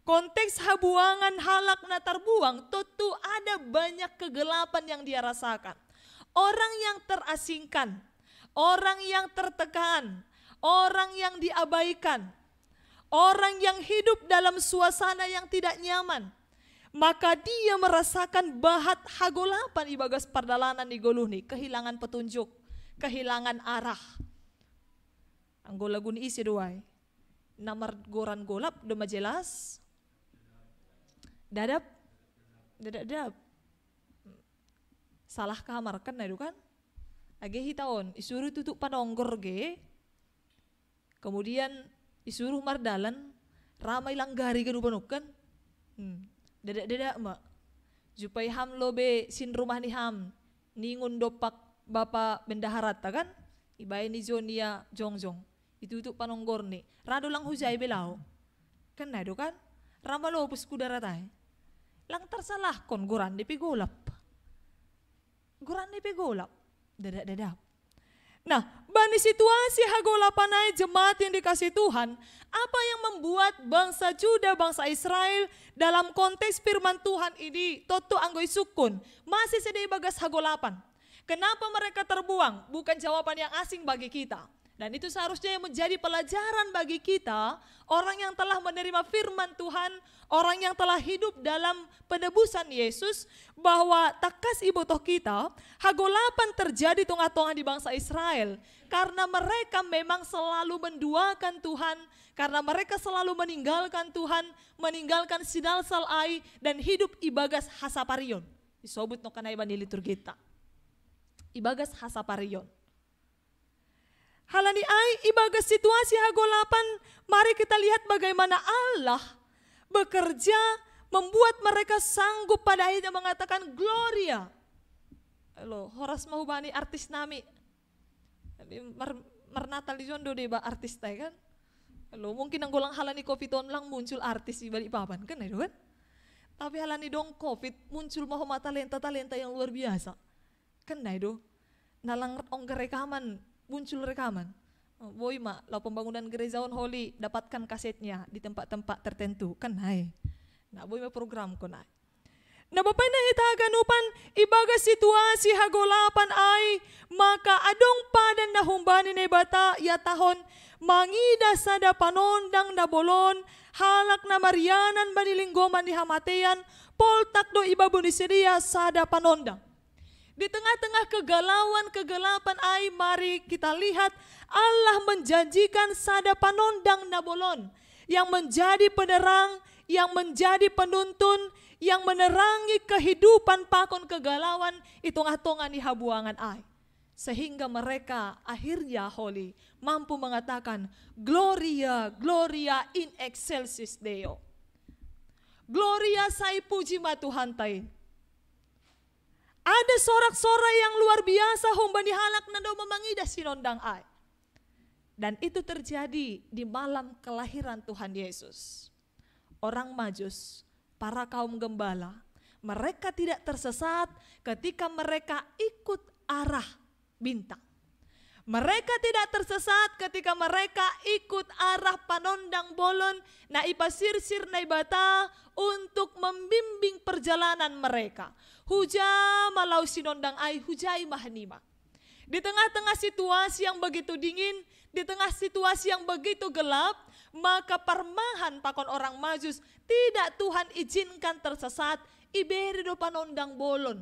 Konteks habuangan halak na terbuang tentu ada banyak kegelapan yang dia rasakan. Orang yang terasingkan, orang yang tertekan, orang yang diabaikan, orang yang hidup dalam suasana yang tidak nyaman, maka dia merasakan bahat hagolapan ibagas pardalanan di goluh nih, kehilangan petunjuk, kehilangan arah. Anggo lagun isi duai, namar goran golap udah jelas, dadap, salah kamar kan itu kan, age hitaon, isuruh tutup panonggor ge, kemudian isuruh mardalan, ramai langgari ke dupanuk kan, dadak mak, jupai ham lobe sin rumah ni ham, ningun dopak bapa bendaharat kan, ibai ni zonia jongjong, itu tutup panonggor ni, rado lang hujai belau, kan itu kan, ramalo pus kudaratai, lang tersalah kon goran depi golap, dadak. Nah, bani situasi hagolapan ay jemaat yang dikasih Tuhan, apa yang membuat bangsa Juda, bangsa Israel dalam konteks firman Tuhan ini toto anggoy sukun, masih sedih bagas hagolapan. Kenapa mereka terbuang? Bukan jawaban yang asing bagi kita. Dan itu seharusnya yang menjadi pelajaran bagi kita, orang yang telah menerima firman Tuhan, orang yang telah hidup dalam penebusan Yesus, bahwa takas ibu toh kita, hagolapan terjadi tengah-tengah di bangsa Israel, karena mereka memang selalu menduakan Tuhan, karena mereka selalu meninggalkan Tuhan, meninggalkan sidal salai, dan hidup ibagas hasaparion. Disobut no kanay bani liturgita. Ibagas hasaparion. Halani ay ibagas situasi hagolapan, mari kita lihat bagaimana Allah bekerja membuat mereka sanggup pada akhirnya mengatakan Gloria. Halo, horas mau bani artis nami. Marnatal di jondo deh artis tay kan. Halo, mungkin ang golang halani COVID lang muncul artis di balik papan kan itu kan. Tapi halani dong COVID muncul mau talenta-talenta yang luar biasa. Kan itu. Nalang ongger rekaman, muncul rekaman. Boy mak, lau pembangunan gereja on holy, dapatkan kasetnya di tempat-tempat tertentu. Kan hai. Nah boy mak program ko na. Nah bapak na itaganupan, ibaga situasi hagolapan ay, maka adong padan na humbani na bata ya tahon, mangida sada panondang na bolon, halak na marianan banilinggoman di hamatean, poltak do ibabu ni sedia sada panondang. Di tengah-tengah kegalauan, kegelapan ay, mari kita lihat Allah menjanjikan sada panondang nabolon yang menjadi penerang, yang menjadi penuntun, yang menerangi kehidupan pakon kegalauan di tengah-tengah ni habuangan ay. Sehingga mereka akhirnya holy mampu mengatakan Gloria, Gloria in excelsis Deo. Gloria sai puji ma Tuhan tay. Ada sorak-sorai yang luar biasa humbani halak nando memangida sinondang ay. Dan itu terjadi di malam kelahiran Tuhan Yesus. Orang Majus, para kaum gembala, mereka tidak tersesat ketika mereka ikut arah bintang. Mereka tidak tersesat ketika mereka ikut arah panondang bolon na ipasirsir na ibata untuk membimbing perjalanan mereka. Huja malau sinondang ay hujai mahanima. Di tengah-tengah situasi yang begitu dingin, di tengah situasi yang begitu gelap, maka permahan pakon orang Majus tidak Tuhan izinkan tersesat. Iberi do panondang bolon.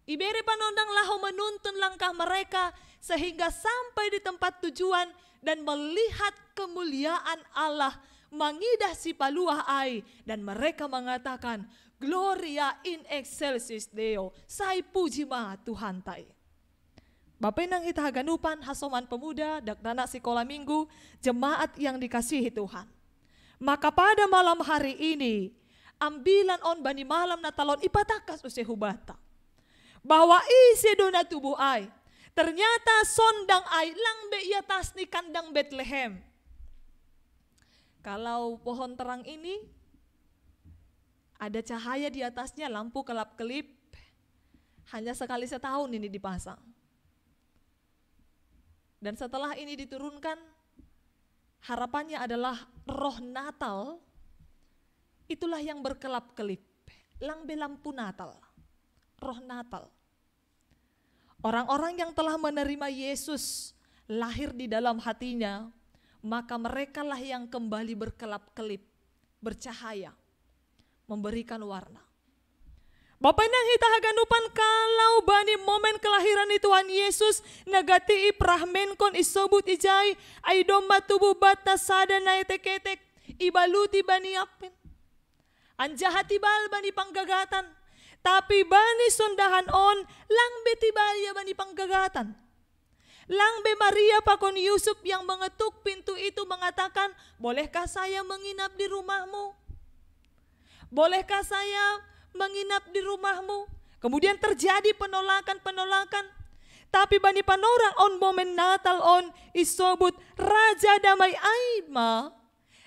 Iberi panondang laho menuntun langkah mereka sehingga sampai di tempat tujuan dan melihat kemuliaan Allah mangidah si paluah ai, dan mereka mengatakan Gloria in excelsis Deo, sai puji ma Tuhan tay. Bapak nang itahaganupan hasoman pemuda, dakdana sekolah minggu, jemaat yang dikasihi Tuhan. Maka pada malam hari ini, ambilan on bani malam natalon ipatakas use hubata. Bahwa isi dona tubuh ay, ternyata sondang ay langbe iatas ni kandang Bethlehem. Kalau pohon terang ini, ada cahaya di atasnya, lampu kelap-kelip, hanya sekali setahun ini dipasang. Dan setelah ini diturunkan, harapannya adalah roh Natal, itulah yang berkelap-kelip, langbe lampu Natal, roh Natal. Orang-orang yang telah menerima Yesus lahir di dalam hatinya, maka merekalah yang kembali berkelap-kelip, bercahaya, memberikan warna. Bapak nang hita haganupan kalau bani momen kelahiran ni Tuhan Yesus nagati iprahmenkon isobut ijay ay domba tubuh bata sada na etek-etek ibaluti bani apin. Anjahati bal bani panggagatan tapi bani sondahan on langbe tibalya bani panggagatan. Langbe Maria pakon Yusuf yang mengetuk pintu itu mengatakan, bolehkah saya menginap di rumahmu? Bolehkah saya menginap di rumahmu? Kemudian terjadi penolakan-penolakan. Tapi bani panorang on momen Natal on isobut Raja Damai Aima.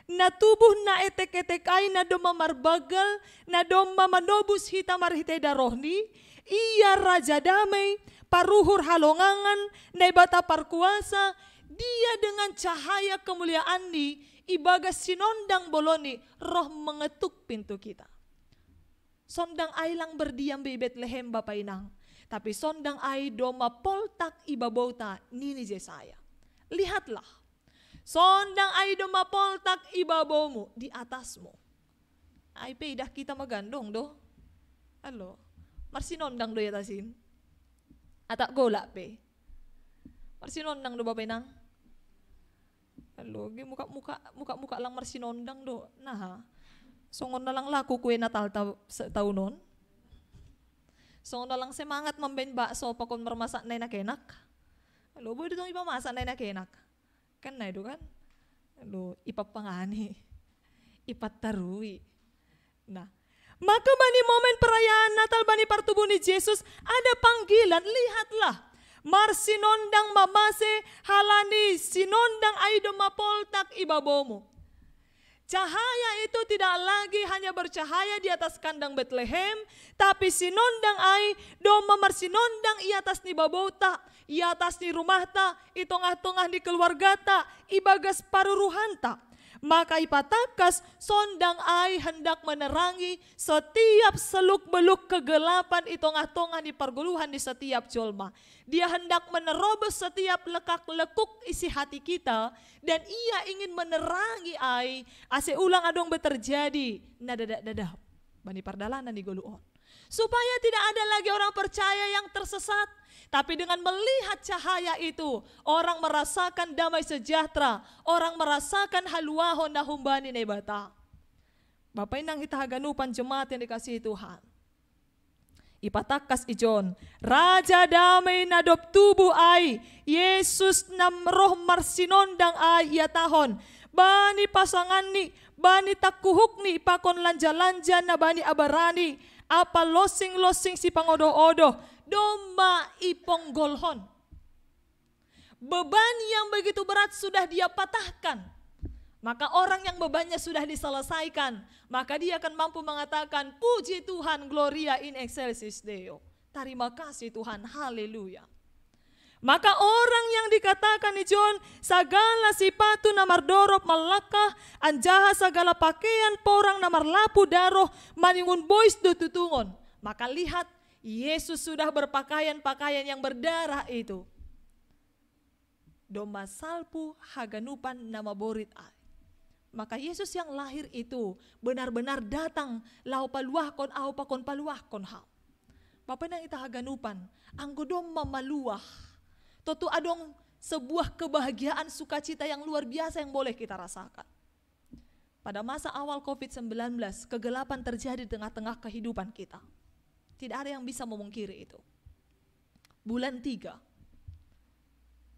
Na tubuh na etek-etek ay na doma marbagal, na doma manobus hita marhite darohni. Ia Raja Damai, paruhur halongangan, na ibata parkuasa. Dia dengan cahaya kemuliaan ni, ibagas sinondang boloni, roh mengetuk pintu kita. Sondang ay lang berdiam di Bethlehem Bapak Inang. Tapi sondang ay doma poltak ibabota nini Jesaya. Lihatlah. Sondang ay doma poltak ibabomu di atasmu. Ay pedah kita magandong do. Halo. Marsinondang do yatasin. Atak golak pe. Marsinondang do Bapak Inang. Halo, muka-muka lang marsinondang do. Nah, songon na lang laku kue Natal taunon. Songon na lang semangat mamben bakso pakon mermasak na enak-enak. Halo, boleh dong ipamasak na enak-enak. Kan na itu kan. Halo, ipapangani. Ipatarui. Nah, maka bani momen perayaan Natal bani partubuh ni Yesus ada panggilan, lihatlah. Marsinondang mamase halani sinondang aido mapoltak ibabomu. Cahaya itu tidak lagi hanya bercahaya di atas kandang Bethlehem, tapi sinondang ai doma marsinondang i atas ni babota, i atas ni rumah ta, i tongah-tongah di keluarga ta, i bagas paruruhan ta. Maka ipatakas sondang ai hendak menerangi setiap seluk-beluk kegelapan i tongah-tongah di perguluhan di setiap jolma. Dia hendak menerobos setiap lekak-lekuk isi hati kita dan ia ingin menerangi ai ase ulang adong beterjadi nadadak-dadak bani pardalanan di goluon. Supaya tidak ada lagi orang percaya yang tersesat. Tapi dengan melihat cahaya itu, orang merasakan damai sejahtera, orang merasakan haluahon nahumbani nebata. Bapak inang kita haganupan jemaat yang dikasihi Tuhan. Ipatakas ijon, Raja damai nadop tubuh ai, Yesus nam roh marsinondang ai ia tahon. Bani pasangan ni, bani takuhuk ni pakon lanja-lanja na bani abarani, apa losing-losing si pangodo-odo. Domba iponggolhon. Beban yang begitu berat sudah dia patahkan. Maka orang yang bebannya sudah diselesaikan, maka dia akan mampu mengatakan, puji Tuhan, gloria in excelsis Deo. Terima kasih Tuhan, haleluya. Maka orang yang dikatakan ni John, sagala sipatu namar dorop malakah, anjaha sagala pakaian porang namar lapu daroh, maningun boys do tutungon. Maka lihat, Yesus sudah berpakaian-pakaian yang berdarah itu. Domba salpu haganupan nama borit ai. Maka Yesus yang lahir itu benar-benar datang lau paluahkon au pakon paluahkon hau. Bapak nang ita haganupan, anggo domba maluah. Totu adong sebuah kebahagiaan sukacita yang luar biasa yang boleh kita rasakan. Pada masa awal COVID-19, kegelapan terjadi di tengah-tengah kehidupan kita. Tidak ada yang bisa memungkiri itu. Bulan 3,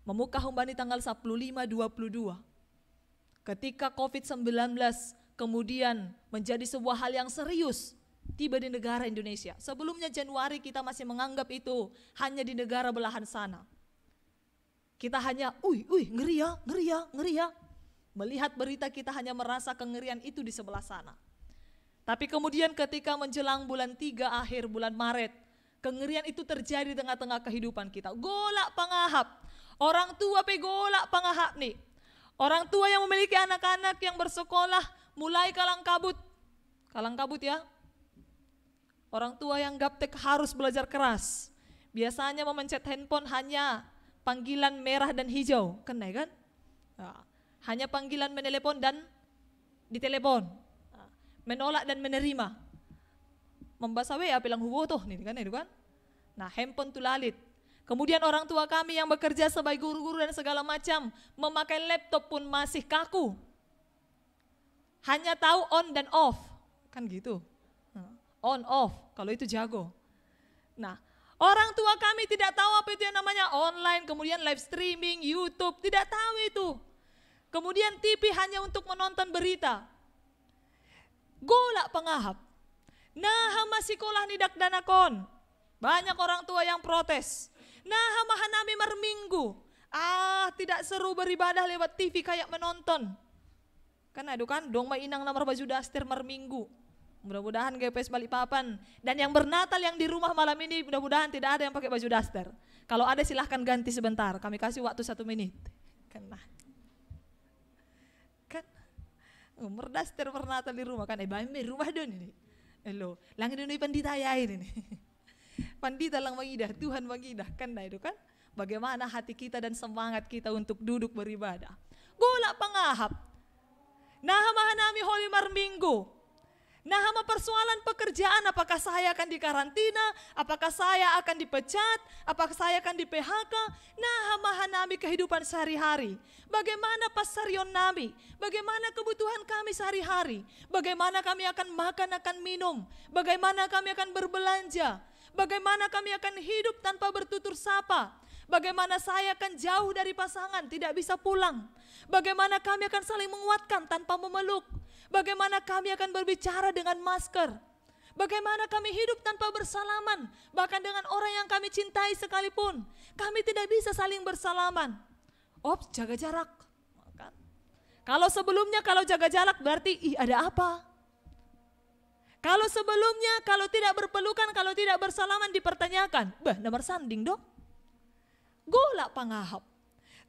memukah humbani tanggal 15-22. Ketika COVID-19 kemudian menjadi sebuah hal yang serius tiba di negara Indonesia. Sebelumnya Januari kita masih menganggap itu hanya di negara belahan sana. Kita hanya, ngeri ya. Melihat berita kita hanya merasa kengerian itu di sebelah sana. Tapi kemudian ketika menjelang bulan 3 akhir bulan Maret, kengerian itu terjadi di tengah-tengah kehidupan kita. Golak pangahap, orang tua golak pangahap nih. Orang tua yang memiliki anak-anak yang bersekolah mulai kalang kabut ya. Orang tua yang gaptek harus belajar keras. Biasanya memencet handphone hanya panggilan merah dan hijau, kan? Nah, hanya panggilan menelepon dan ditelepon. Nah, menolak dan menerima. Membaca WA bilang hubo toh nih kan itu kan. Nah, handphone tuh lalit. Kemudian orang tua kami yang bekerja sebagai guru-guru dan segala macam memakai laptop pun masih kaku. Hanya tahu on dan off, kan gitu. On off, kalau itu jago. Nah, orang tua kami tidak tahu apa itu yang namanya online, kemudian live streaming, YouTube, tidak tahu itu. Kemudian TV hanya untuk menonton berita. Golak pengahap. Nah, masih sekolah nidak danakon. Banyak orang tua yang protes. Nah, mahanami marminggu. Tidak seru beribadah lewat TV kayak menonton. Kan aduh kan, dong mainang nomor baju daster marminggu. Mudah-mudahan GPS Balikpapan dan yang bernatal yang di rumah malam ini mudah-mudahan tidak ada yang pakai baju daster. Kalau ada silahkan ganti sebentar, kami kasih waktu 1 menit. Kan berdaster bernatal di rumah kan, bami rumah don ini. Hello, langit ini pandita ya ini. Pandita lang mangidah, Tuhan mangidah kan itu kan. Bagaimana hati kita dan semangat kita untuk duduk beribadah. Golak pangahap. Nah, mahanami holi marminggu. Nah, persoalan pekerjaan, apakah saya akan dikarantina, apakah saya akan dipecat, apakah saya akan di PHK. Nah, mahanami kehidupan sehari-hari. Bagaimana pasarion nami, bagaimana kebutuhan kami sehari-hari, bagaimana kami akan makan, akan minum, bagaimana kami akan berbelanja, bagaimana kami akan hidup tanpa bertutur sapa, bagaimana saya akan jauh dari pasangan, tidak bisa pulang, bagaimana kami akan saling menguatkan tanpa memeluk, bagaimana kami akan berbicara dengan masker, bagaimana kami hidup tanpa bersalaman, bahkan dengan orang yang kami cintai sekalipun, kami tidak bisa saling bersalaman. Jaga jarak. Kalau sebelumnya kalau jaga jarak berarti ada apa? Kalau sebelumnya kalau tidak berpelukan, kalau tidak bersalaman dipertanyakan, nomor sanding dong. Golak pangahap.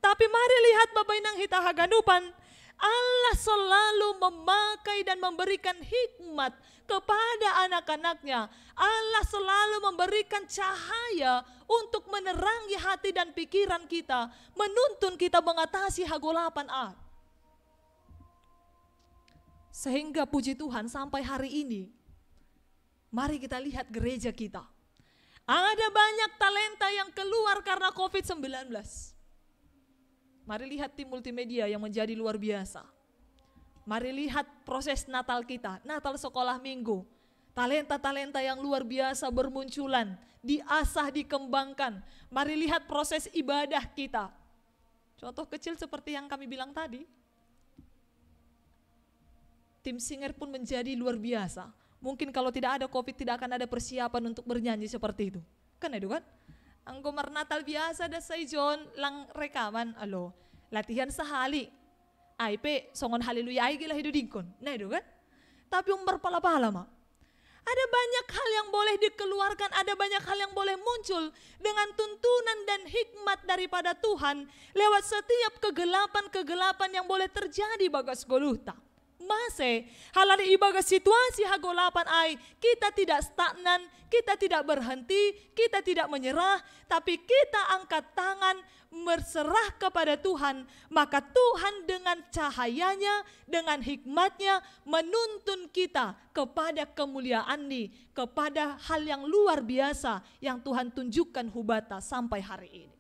Tapi mari lihat Bapak Inang Hita Haganupan, Allah selalu memakai dan memberikan hikmat kepada anak-anaknya. Allah selalu memberikan cahaya untuk menerangi hati dan pikiran kita, menuntun kita mengatasi hagolapan A. Sehingga puji Tuhan sampai hari ini, mari kita lihat gereja kita. Ada banyak talenta yang keluar karena COVID-19. Mari lihat tim multimedia yang menjadi luar biasa. Mari lihat proses Natal kita, Natal sekolah minggu. Talenta-talenta yang luar biasa bermunculan, diasah, dikembangkan. Mari lihat proses ibadah kita. Contoh kecil seperti yang kami bilang tadi. Tim singer pun menjadi luar biasa. Mungkin kalau tidak ada COVID tidak akan ada persiapan untuk bernyanyi seperti itu. Kan itu kan? Anggomar Natal biasa da say John lang rekaman latihan sehali. IP songon haleluya ay gila hidudingkon. Nah itu kan? Tapi berpala-pala mah. Ada banyak hal yang boleh dikeluarkan, ada banyak hal yang boleh muncul dengan tuntunan dan hikmat daripada Tuhan lewat setiap kegelapan-kegelapan yang boleh terjadi bagas goluhta. Masih halali ibagas situasi hagolapan ay, kita tidak stagnan, kita tidak berhenti, kita tidak menyerah, tapi kita angkat tangan berserah kepada Tuhan, maka Tuhan dengan cahayanya, dengan hikmatnya menuntun kita kepada kemuliaan-Ni, kepada hal yang luar biasa yang Tuhan tunjukkan hubata sampai hari ini.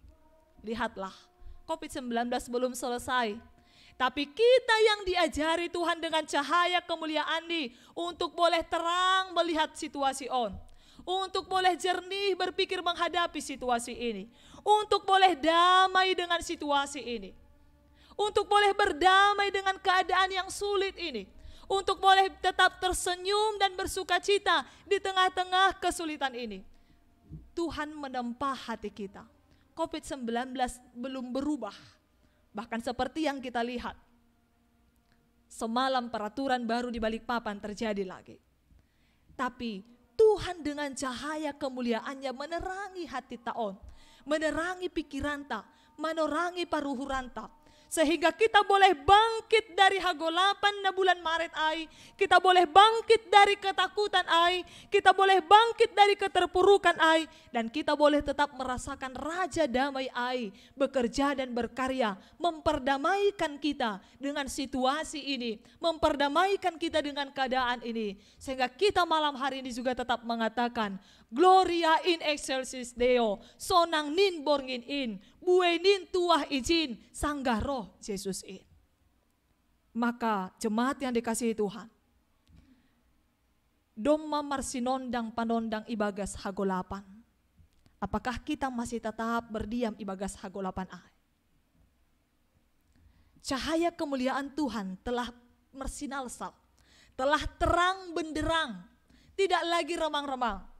Lihatlah, COVID-19 belum selesai. Tapi kita yang diajari Tuhan dengan cahaya kemuliaan-Ni untuk boleh terang melihat situasi on. Untuk boleh jernih berpikir menghadapi situasi ini. Untuk boleh damai dengan situasi ini. Untuk boleh berdamai dengan keadaan yang sulit ini. Untuk boleh tetap tersenyum dan bersuka cita di tengah-tengah kesulitan ini. Tuhan menempa hati kita. COVID-19 belum berubah. Bahkan seperti yang kita lihat, semalam peraturan baru di Balikpapan terjadi lagi. Tapi Tuhan dengan cahaya kemuliaannya menerangi hati taon, menerangi pikiran ta, menerangi paruhuran ta. sehingga kita boleh bangkit dari hagolapan na bulan Maret ay, kita boleh bangkit dari ketakutan ay, kita boleh bangkit dari keterpurukan ay, dan kita boleh tetap merasakan Raja Damai ay bekerja dan berkarya, memperdamaikan kita dengan situasi ini, memperdamaikan kita dengan keadaan ini, sehingga kita malam hari ini juga tetap mengatakan, Gloria in excelsis Deo, sonang nin borngin in, buenin tuah izin, sanggaro Yesus in. Maka jemaat yang dikasihi Tuhan, Doma marsinondang panondang ibagas hagolapan. Apakah kita masih tetap berdiam ibagas hagolapan ay? Cahaya kemuliaan Tuhan telah mersinalsal, telah terang benderang, tidak lagi remang-remang.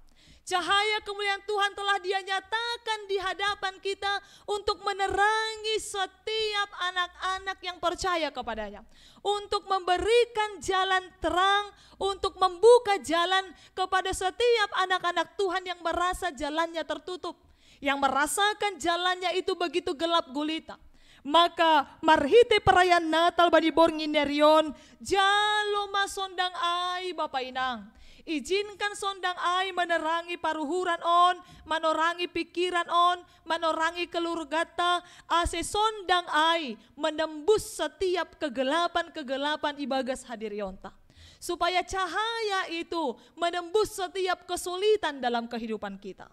Cahaya kemuliaan Tuhan telah Dia nyatakan di hadapan kita untuk menerangi setiap anak-anak yang percaya kepadanya. Untuk memberikan jalan terang, untuk membuka jalan kepada setiap anak-anak Tuhan yang merasa jalannya tertutup. Yang merasakan jalannya itu begitu gelap gulita. Maka marhite perayaan Natal bani borngin nerion, jalo masondang ay Bapak Inang. Izinkan sondang ay menerangi paruhuran on, manorangi pikiran on, manorangi kelurgata, ase sondang ay menembus setiap kegelapan-kegelapan ibagas hadirionta. Supaya cahaya itu menembus setiap kesulitan dalam kehidupan kita.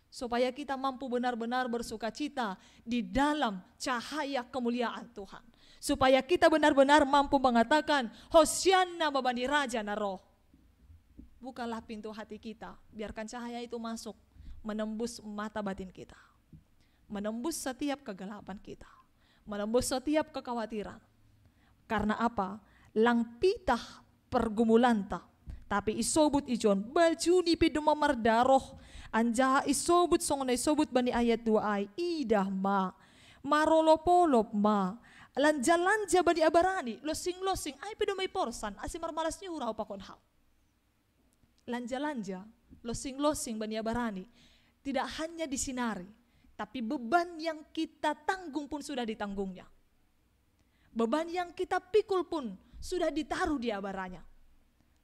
Supaya kita mampu benar-benar bersukacita di dalam cahaya kemuliaan Tuhan. Supaya kita benar-benar mampu mengatakan, Hosianna babani Raja na roh. Bukalah pintu hati kita, biarkan cahaya itu masuk, menembus mata batin kita. Menembus setiap kegelapan kita. Menembus setiap kekhawatiran. Karena apa? Langpitah pergumulanta. Tapi isobut ijon, baju nipi dumamar daroh. Anjaha isobut songonay isobut bani ayat 2 ay, idah ma. Marolopolop ma. Lanja-lanja bani abarani, losing-losing, ay pedo may porsan, asimar malas niyo huraw pakon hao. Lanja-lanja, losing-losing bani abarani, tidak hanya disinari, tapi beban yang kita tanggung pun sudah ditanggungnya. Beban yang kita pikul pun sudah ditaruh di abaranya.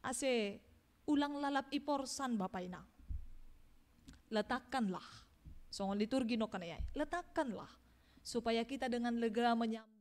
Ase ulang lalap iporsan Bapak Inang. Letakkanlah, songon liturgi no kanayay, letakkanlah, supaya kita dengan lega menyambut.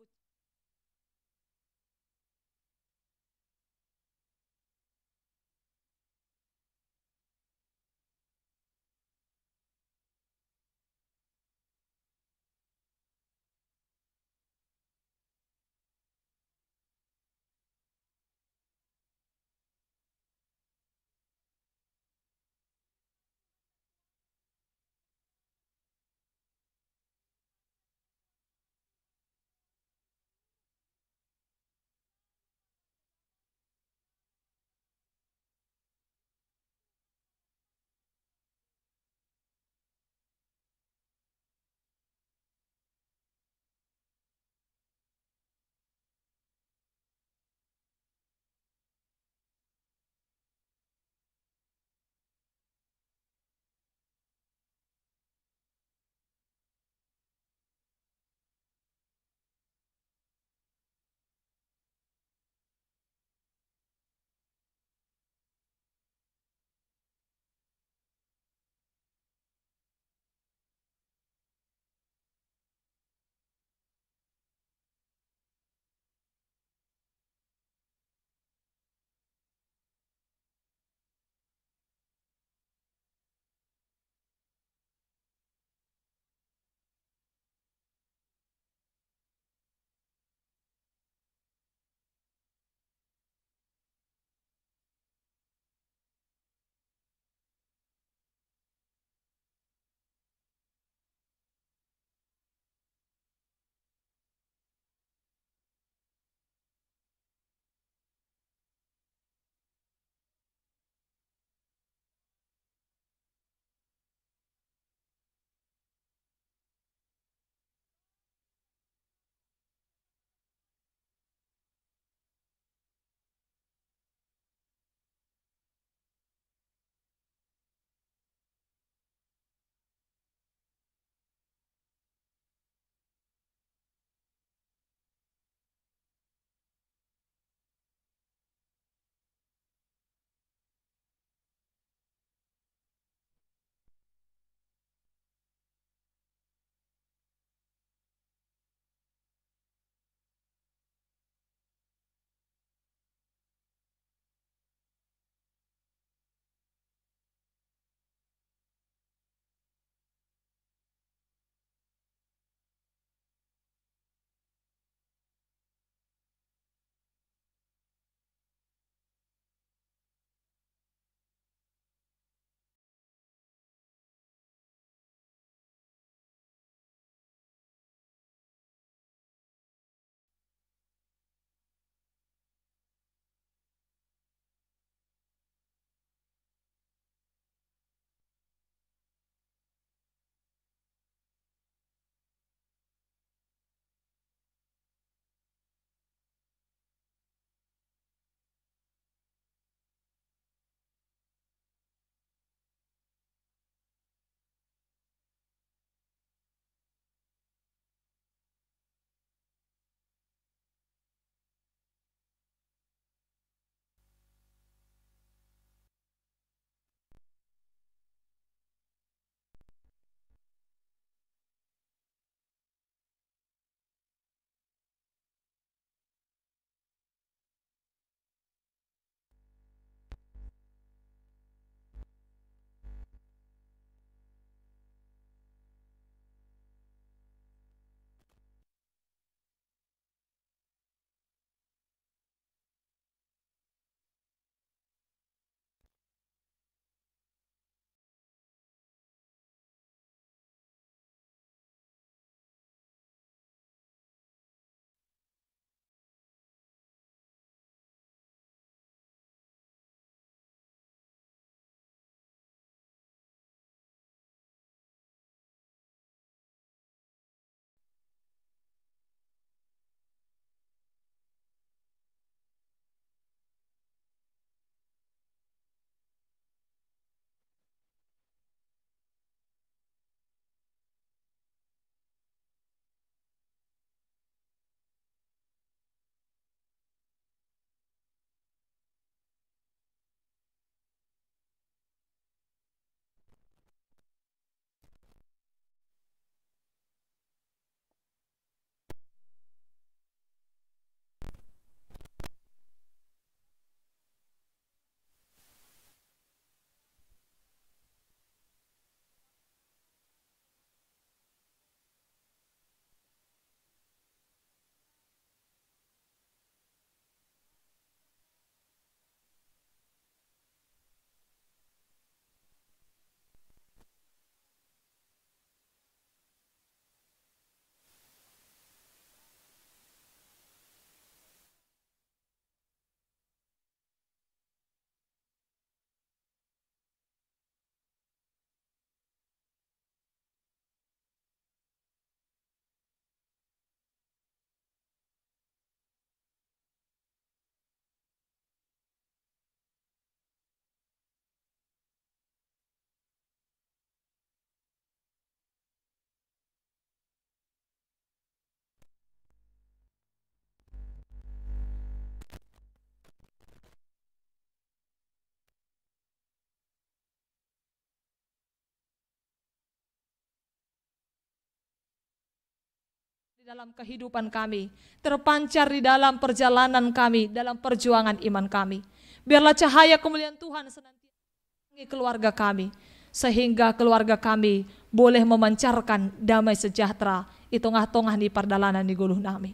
dalam kehidupan kami, terpancar di dalam perjalanan kami, dalam perjuangan iman kami. Biarlah cahaya kemuliaan Tuhan senantiasa menerangi keluarga kami, sehingga keluarga kami boleh memancarkan damai sejahtera di tengah-tengah di perdalanan di guluh nami.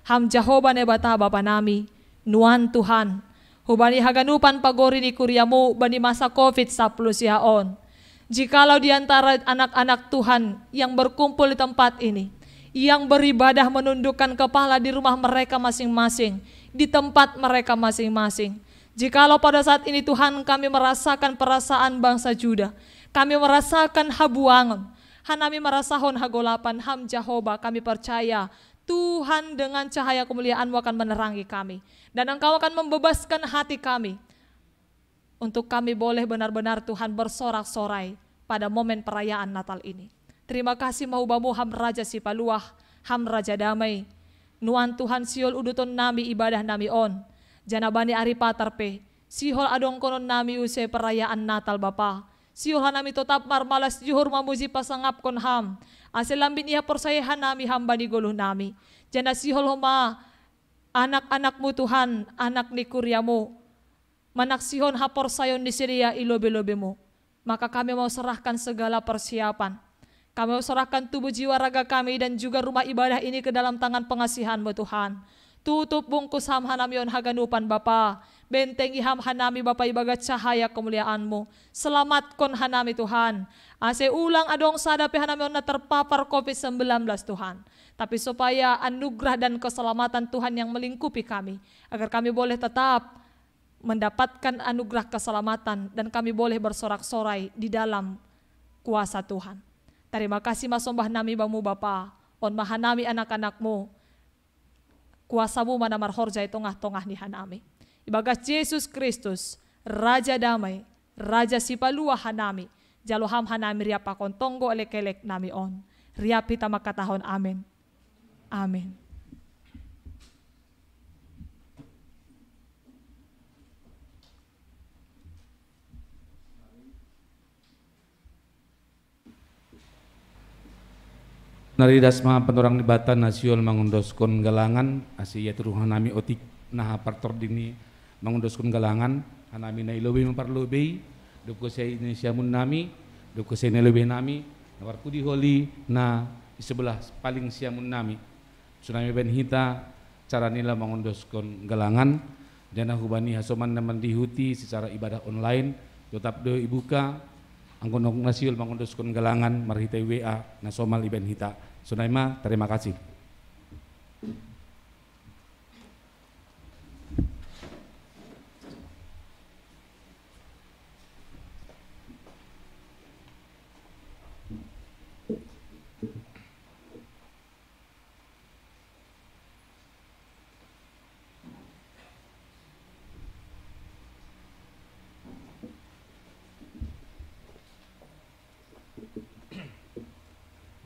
Ham Jehovah nebata Bapa nami, nuan Tuhan, hubani haganupan pagori di kuriamu bani masa COVID-10 siaon. Jikalau di antara anak-anak Tuhan yang berkumpul di tempat ini, yang beribadah menundukkan kepala di rumah mereka masing-masing, di tempat mereka masing-masing. Jikalau pada saat ini Tuhan kami merasakan perasaan bangsa Juda, kami merasakan habuangan, hanami merasahon hagolapan, ham Jehovah, kami percaya Tuhan dengan cahaya kemuliaan-Mu akan menerangi kami. Dan Engkau akan membebaskan hati kami, untuk kami boleh benar-benar Tuhan bersorak-sorai pada momen perayaan Natal ini. Terima kasih mahubamu ham Raja Sipaluah, ham Raja Damai. Nuan Tuhan siol uduton nami ibadah nami on. Janabani ari patarpe, sihol adong konon nami usai perayaan Natal Bapa. Sihol nami tetap marmalas juhur mamuji pasangap kon ham. Aselambin iha persayahan nami hamba di guluh nami. Jana sihol homa anak-anakmu Tuhan, anak ni kuryamu. Manaksihon hapor sayon di siria ilobe-lobemu. Maka kami mau serahkan segala persiapan. Kami mau serahkan tubuh jiwa raga kami dan juga rumah ibadah ini ke dalam tangan pengasihan-Mu Tuhan. Tutup bungkus ham hanamion haganupan Bapa. Bentengi ham hanami Bapa ibagat cahaya kemuliaan-Mu. Selamatkan hanami Tuhan. Ase ulang adong sadapi hanamion na terpapar COVID-19 Tuhan. Tapi supaya anugerah dan keselamatan Tuhan yang melingkupi kami. Agar kami boleh tetap mendapatkan anugerah keselamatan dan kami boleh bersorak-sorai di dalam kuasa Tuhan. Terima kasih masombah nami bamu Bapa, on mahanami anak-anak-Mu, kuasa-Mu manamar horjai tongah-tongah ni hanami. Ibagas Yesus Kristus, Raja Damai, Raja Sipaluah hanami, jaloham hanami riapa kontonggo elek-elek nami on. Riapi tamakatahon, amin. Amin. Nari dasma pentorang libatan nasiol mangundoskon galangan asi ya turuhan nami otik nah partor dini mangundoskon galangan hanami na ilobe memparlobe doko saya ini siamun nami doko saya ilobe nami nawar kudi holi na di sebelah paling siamun nami tsunami benhita cara nila mangundoskon galangan jana hubani hasoman naman dihuti secara ibadah online tetap do ibuka anggonok nasiol mangundoskon galangan marhita WA nasomal iben hita. Sunaima, terima kasih.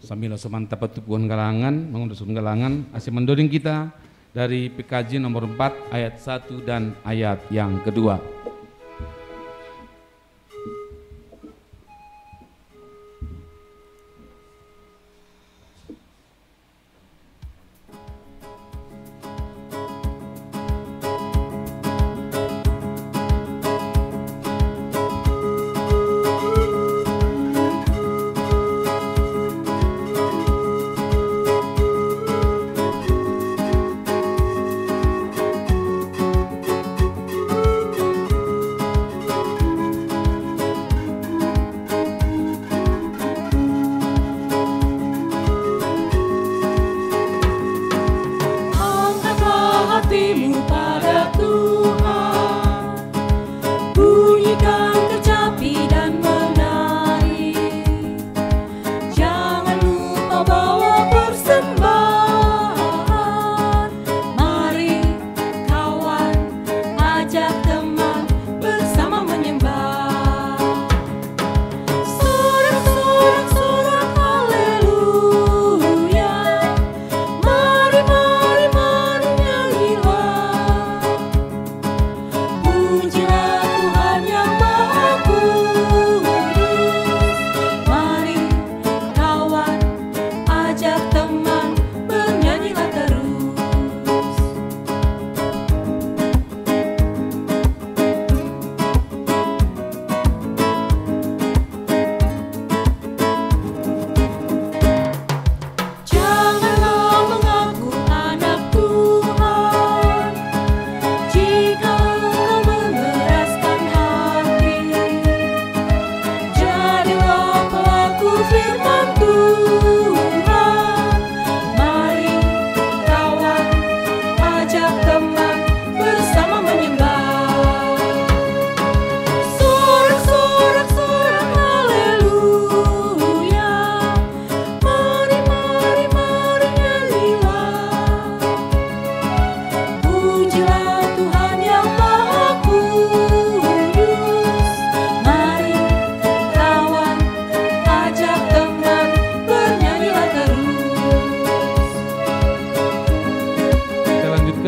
Sambil semantap petubuhan galangan, mengunduskan galangan, asih mendoding kita dari PKJ nomor 4 ayat 1 dan ayat yang kedua.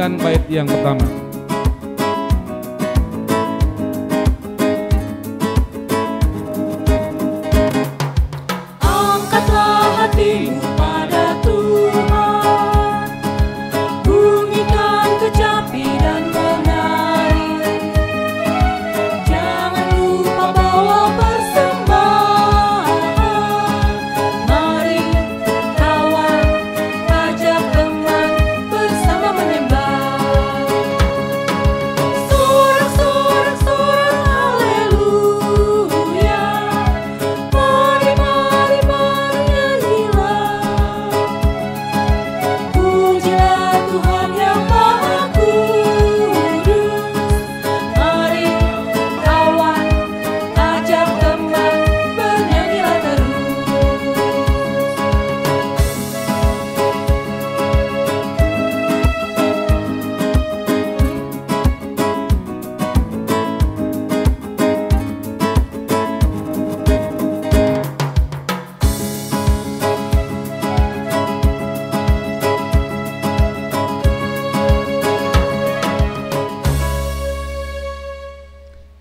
menyanyikan bait yang pertama. Angkatlah hatimu pada Tuhan, bunyikan kecapi dan menari. Jangan lupa bawa persembahan. Mari kawan, ajak teman bersama menyembah. Sorak-sorak-sorak haleluya. Mari, mari, mari nyanyilah. Pujilah Tuhan yang Maha Kudus. Mari kawan, ajak teman, bernyanyilah terus.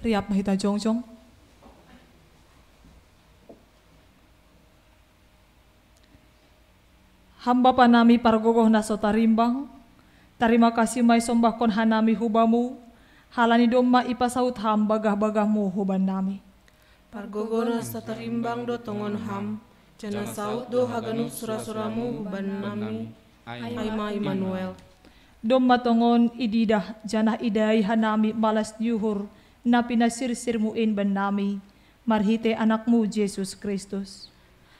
Riap mahita jongjong. Hamba panami pargogoh na sotarimbang. Tarima kasih may sombahkon hanami hubamu. Halani domma ipasaut ham bagah-bagahmu huban nami. Pargogona satarimbang do tongon ham, jana saut do haganup sura-suramu huban nami, Aima Immanuel. Domma tongon ididah janah idai hanami malas yuhur na pinasirsirmuin ban nami. Marhite anakmu Yesus Kristus.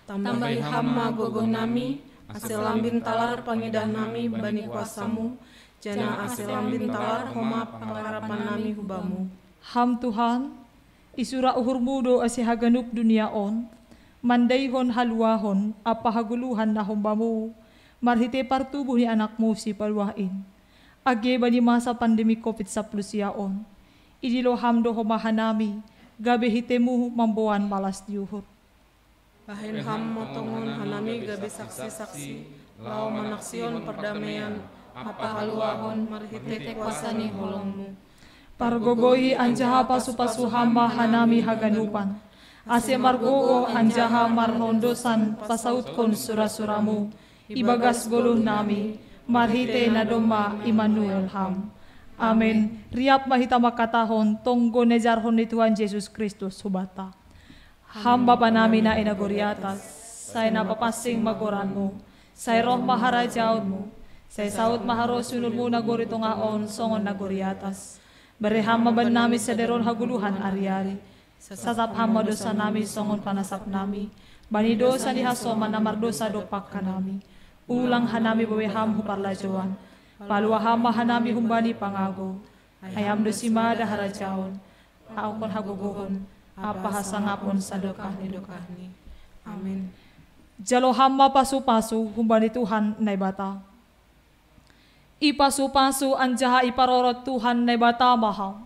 Tambahi hamma gogoh nami, aselambin talar pangidah nami bani kuasamu, jana aselambin talar homa pengharapan nami hubamu. Ham Tuhan, isura uhurmu do asihaganup dunia on, mandaihon haluahon apa haguluhan na humbamu, marhite partubuh ni anakmu si paluain. Age bani masa pandemi COVID-19 yaon, idilo hamdo homahanami, gabe hitemu mamboan malas diuhur. Bahin ham motongon hanami gabe saksi-saksi, lau manaksion perdamaian, apa haluahon marhite kuasani holongmu. Pargogohi anjaha pasu-pasu hamba hanami haganupan. Ase margogo anjaha marhondosan pasautkon sura-suramu. Ibagas goluh nami, marhite nadoma Immanuel ham. Amen. Riap mahita makatahon tonggo nejarhon ni Tuhan Yesus Kristus subata. Hamba panami na inagoriatas, say napapasing magoranmu, say roh maharajaunmu, say saut maharosunulmu nagorito ngaon songon nagoriatas. Bereham maban nami sederon haguluhan ari-ari. Sasap hama dosa nami songon panasap nami. Bani dosa ni hasoman namar dosa dopak kanami. Ulang hanami beweham huparlajuan. Palua hama hanami humbani pangago. Ayam dosimada harajaon. Aukon haguguhon. Apa hasangapon sadokahni. Amin. Jalo hama pasu-pasu humbani Tuhan naibata. Ipasu-pasu anjaha iparorot Tuhan na batamahaw.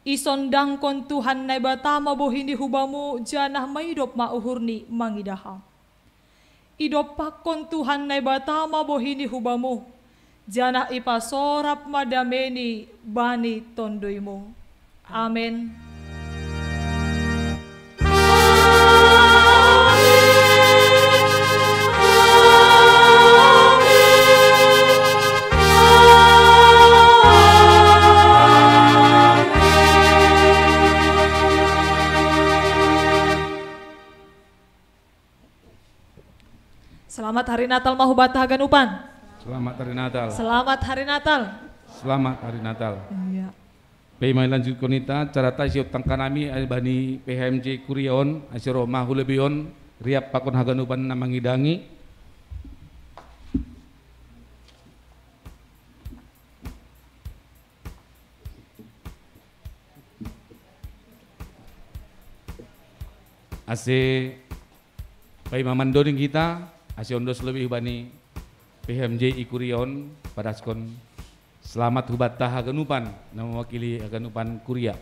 Isondangkon Tuhan na batama bohini hubamu janah maidop mauhurni mangidahaw. Idopakon Tuhan na batama bohini hubamu janah ipasorap madameni bani tondoymo. Amen. Selamat Hari Natal mahubata haganupan. Selamat Hari Natal. Selamat Hari Natal. Selamat Hari Natal. Iya. Pemai lanjut konita cara taisi utang kanami bani PHMJ Kurion asiro mahulebion riap pakon haganupan namangidangi. Ase pai mamandoning kita asiondos lebih bani PHMJ Ikurion padaskon selamat hubatah haganupan na mewakili haganupan Kuria.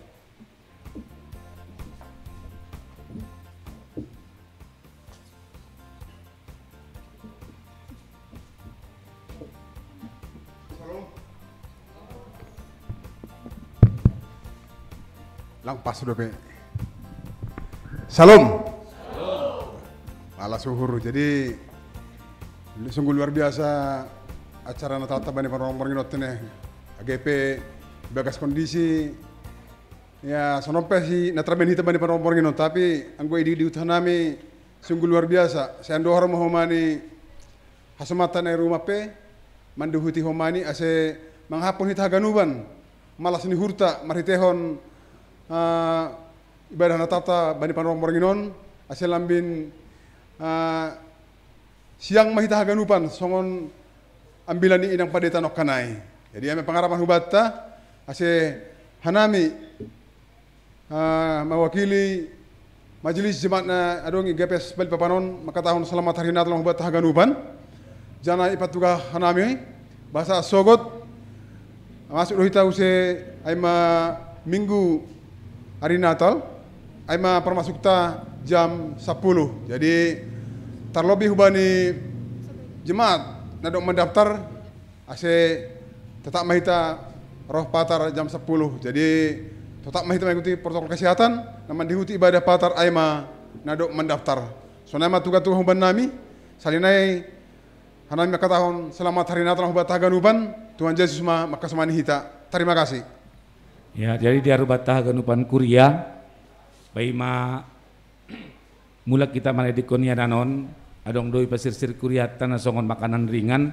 Lang pas dope. Salam. Malah suhur. Jadi sungguh luar biasa acara Natal tabani orang-orang ini. AGP bagas kondisi ya sonompe si natraben hita bani orang-orang ini. Tapi anggo di utanami sungguh luar biasa. Saya dohor mohomani hasumatan ay rumah pe manduhuti homani ase manghapon hita ganuban malas ni hurta marhitehon ibadah natata bani panorong moringinon ase lambin siang mahita haganupan songon ambilan ni inang padeta nok kanai. Jadi ame pangarapan hubatta ase hanami mewakili majelis jemaat na adongi GPS bali papanon makatahon selamat hari Natal hubatta haganupan. Jana ipatuga hanami bahasa sogot masuk dohita use aima minggu hari Natal aima permasukta jam 10. Jadi terlebih hubani jemaat nadok mendaftar ase tetap mahita roh patar jam 10. Jadi tetap mahita mengikuti protokol kesehatan naman dihuti ibadah patar aima nadok mendaftar. Sonama tuga-tuga huban nami salinai hanami makatahon selamat hari Natal hubat haganuban Tuhan Yesus makasumani hita. Terima kasih. Ya, jadi di Arubat Haganupan Kuria, baima mulak kita maledikon ya danon, adong doi pasir-sir Kuria tanah songon makanan ringan,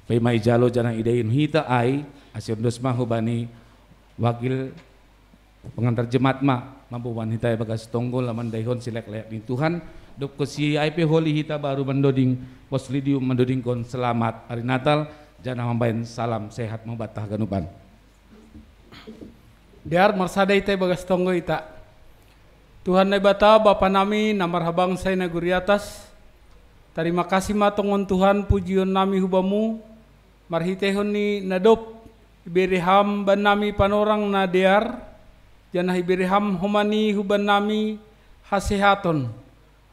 baima ijalo jana idein hita ai, asion dos mahubani wakil pengantar jemaat mampu wanita bagas tonggol laman daihon silek layak di Tuhan, dok si IP Holy hita baru mendoding poslidium mendoding kon selamat hari Natal, jana mambain salam sehat mabat Haganupan. Diar marsada ita bagas tonggo ita. Tuhan na bata Bapa nami namar habang say na guriatas. Terima kasih matongon Tuhan pujion nami hubamu. Marhitehon ni nadop ibiriham ban nami panorang na diar. Janah ibiriham homani huban nami hasehaton.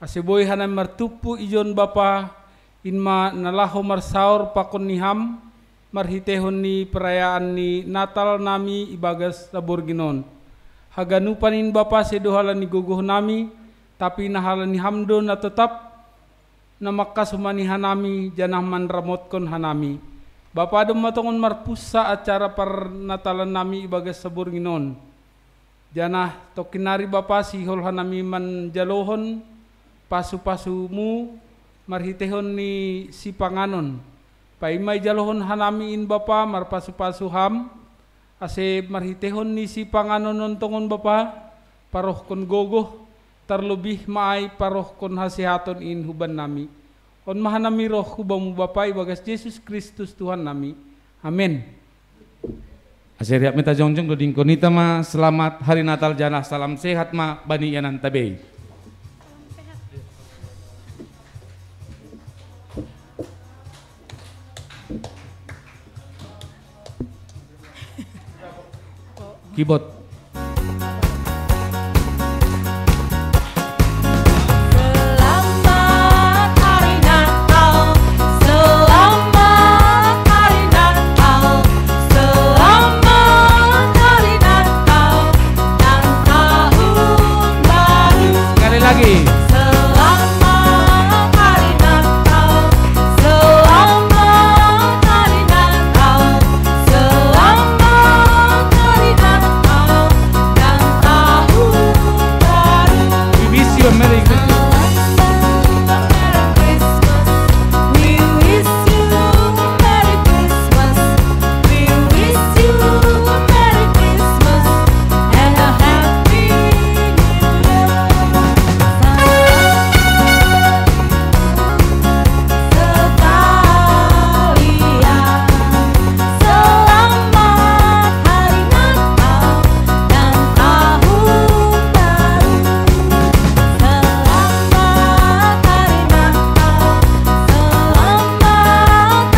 Aseboy hanam martupu ijon Bapa inma nalaho marsaur pakon niham. Marhitehon ni perayaan ni Natal nami ibagas tabur ginon. Haganupanin Bapa sedohalan ni guguh nami, tapi nahalan ni hamdo na tetap na makasumanihan nami janah manramotkon hanami. Bapa adom matongon marpusa acara per Natalan nami ibagas tabur ginon. Janah tokinari Bapa sihol hanami manjalohon pasu-pasumu marhitehon ni si panganon. Paimay jalohon hanamiin Bapa marpasu-pasu ham ase marhitehon ni si panganon nontongon Bapa paroh kon gogoh terlebih maay paroh kon hasihaton in huban nami on mahanami roh hubamu Bapa ibagas Yesus Kristus Tuhan nami amin. Ase riap meta jongjong doding konita ma selamat hari Natal janah salam sehat ma bani yanan tabei. Keyboard. Selamat hari Natal, selamat hari Natal, selamat hari Natal dan tahun baru. Sekali lagi. Selamat hari Natal, selamat hari Natal, selamat hari Natal dan tahun baru. We wish you a Merry Christmas. We wish you a Merry Christmas. We wish you a Merry Christmas and a Happy New Year. Selamat hari Natal dan tahun baru. Selamat hari Natal, selamat hari Natal,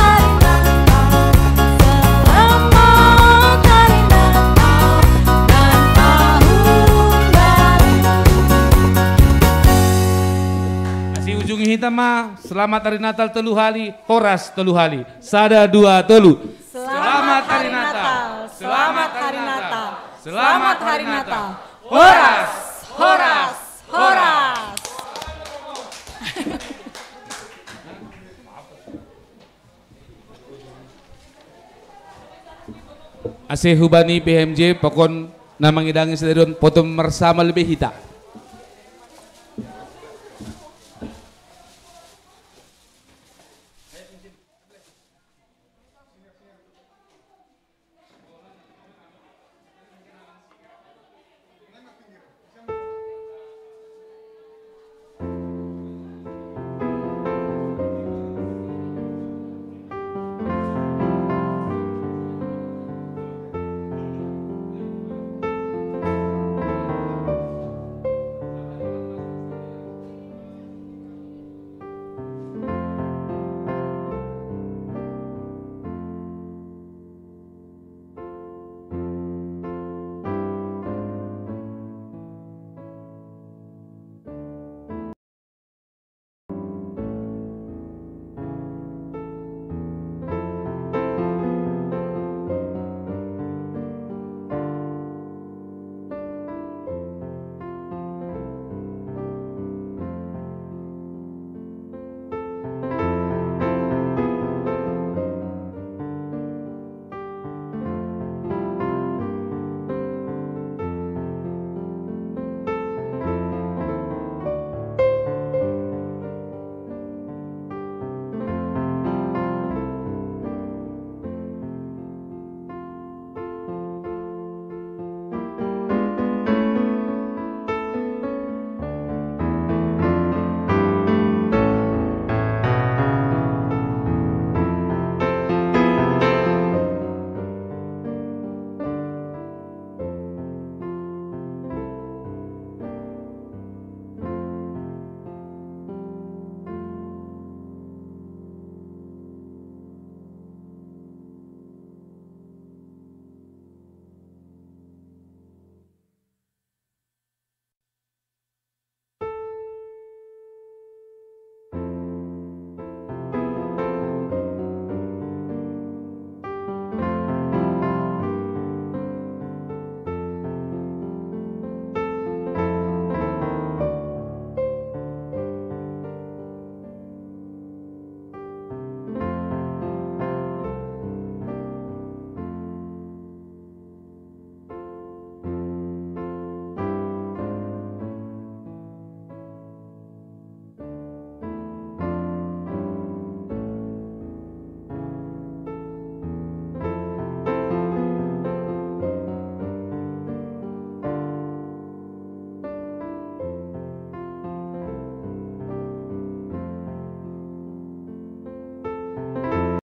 selamat hari Natal dan tahun baru. Asi ujung hita ma selamat hari Natal telu hali horas telu hali sada dua telu. Selamat hari Natal, selamat hari Natal, selamat hari Natal. Horas, horas, horas. Ase hubani PMJ pokon namang idangi stadion potom bersama lebih hita.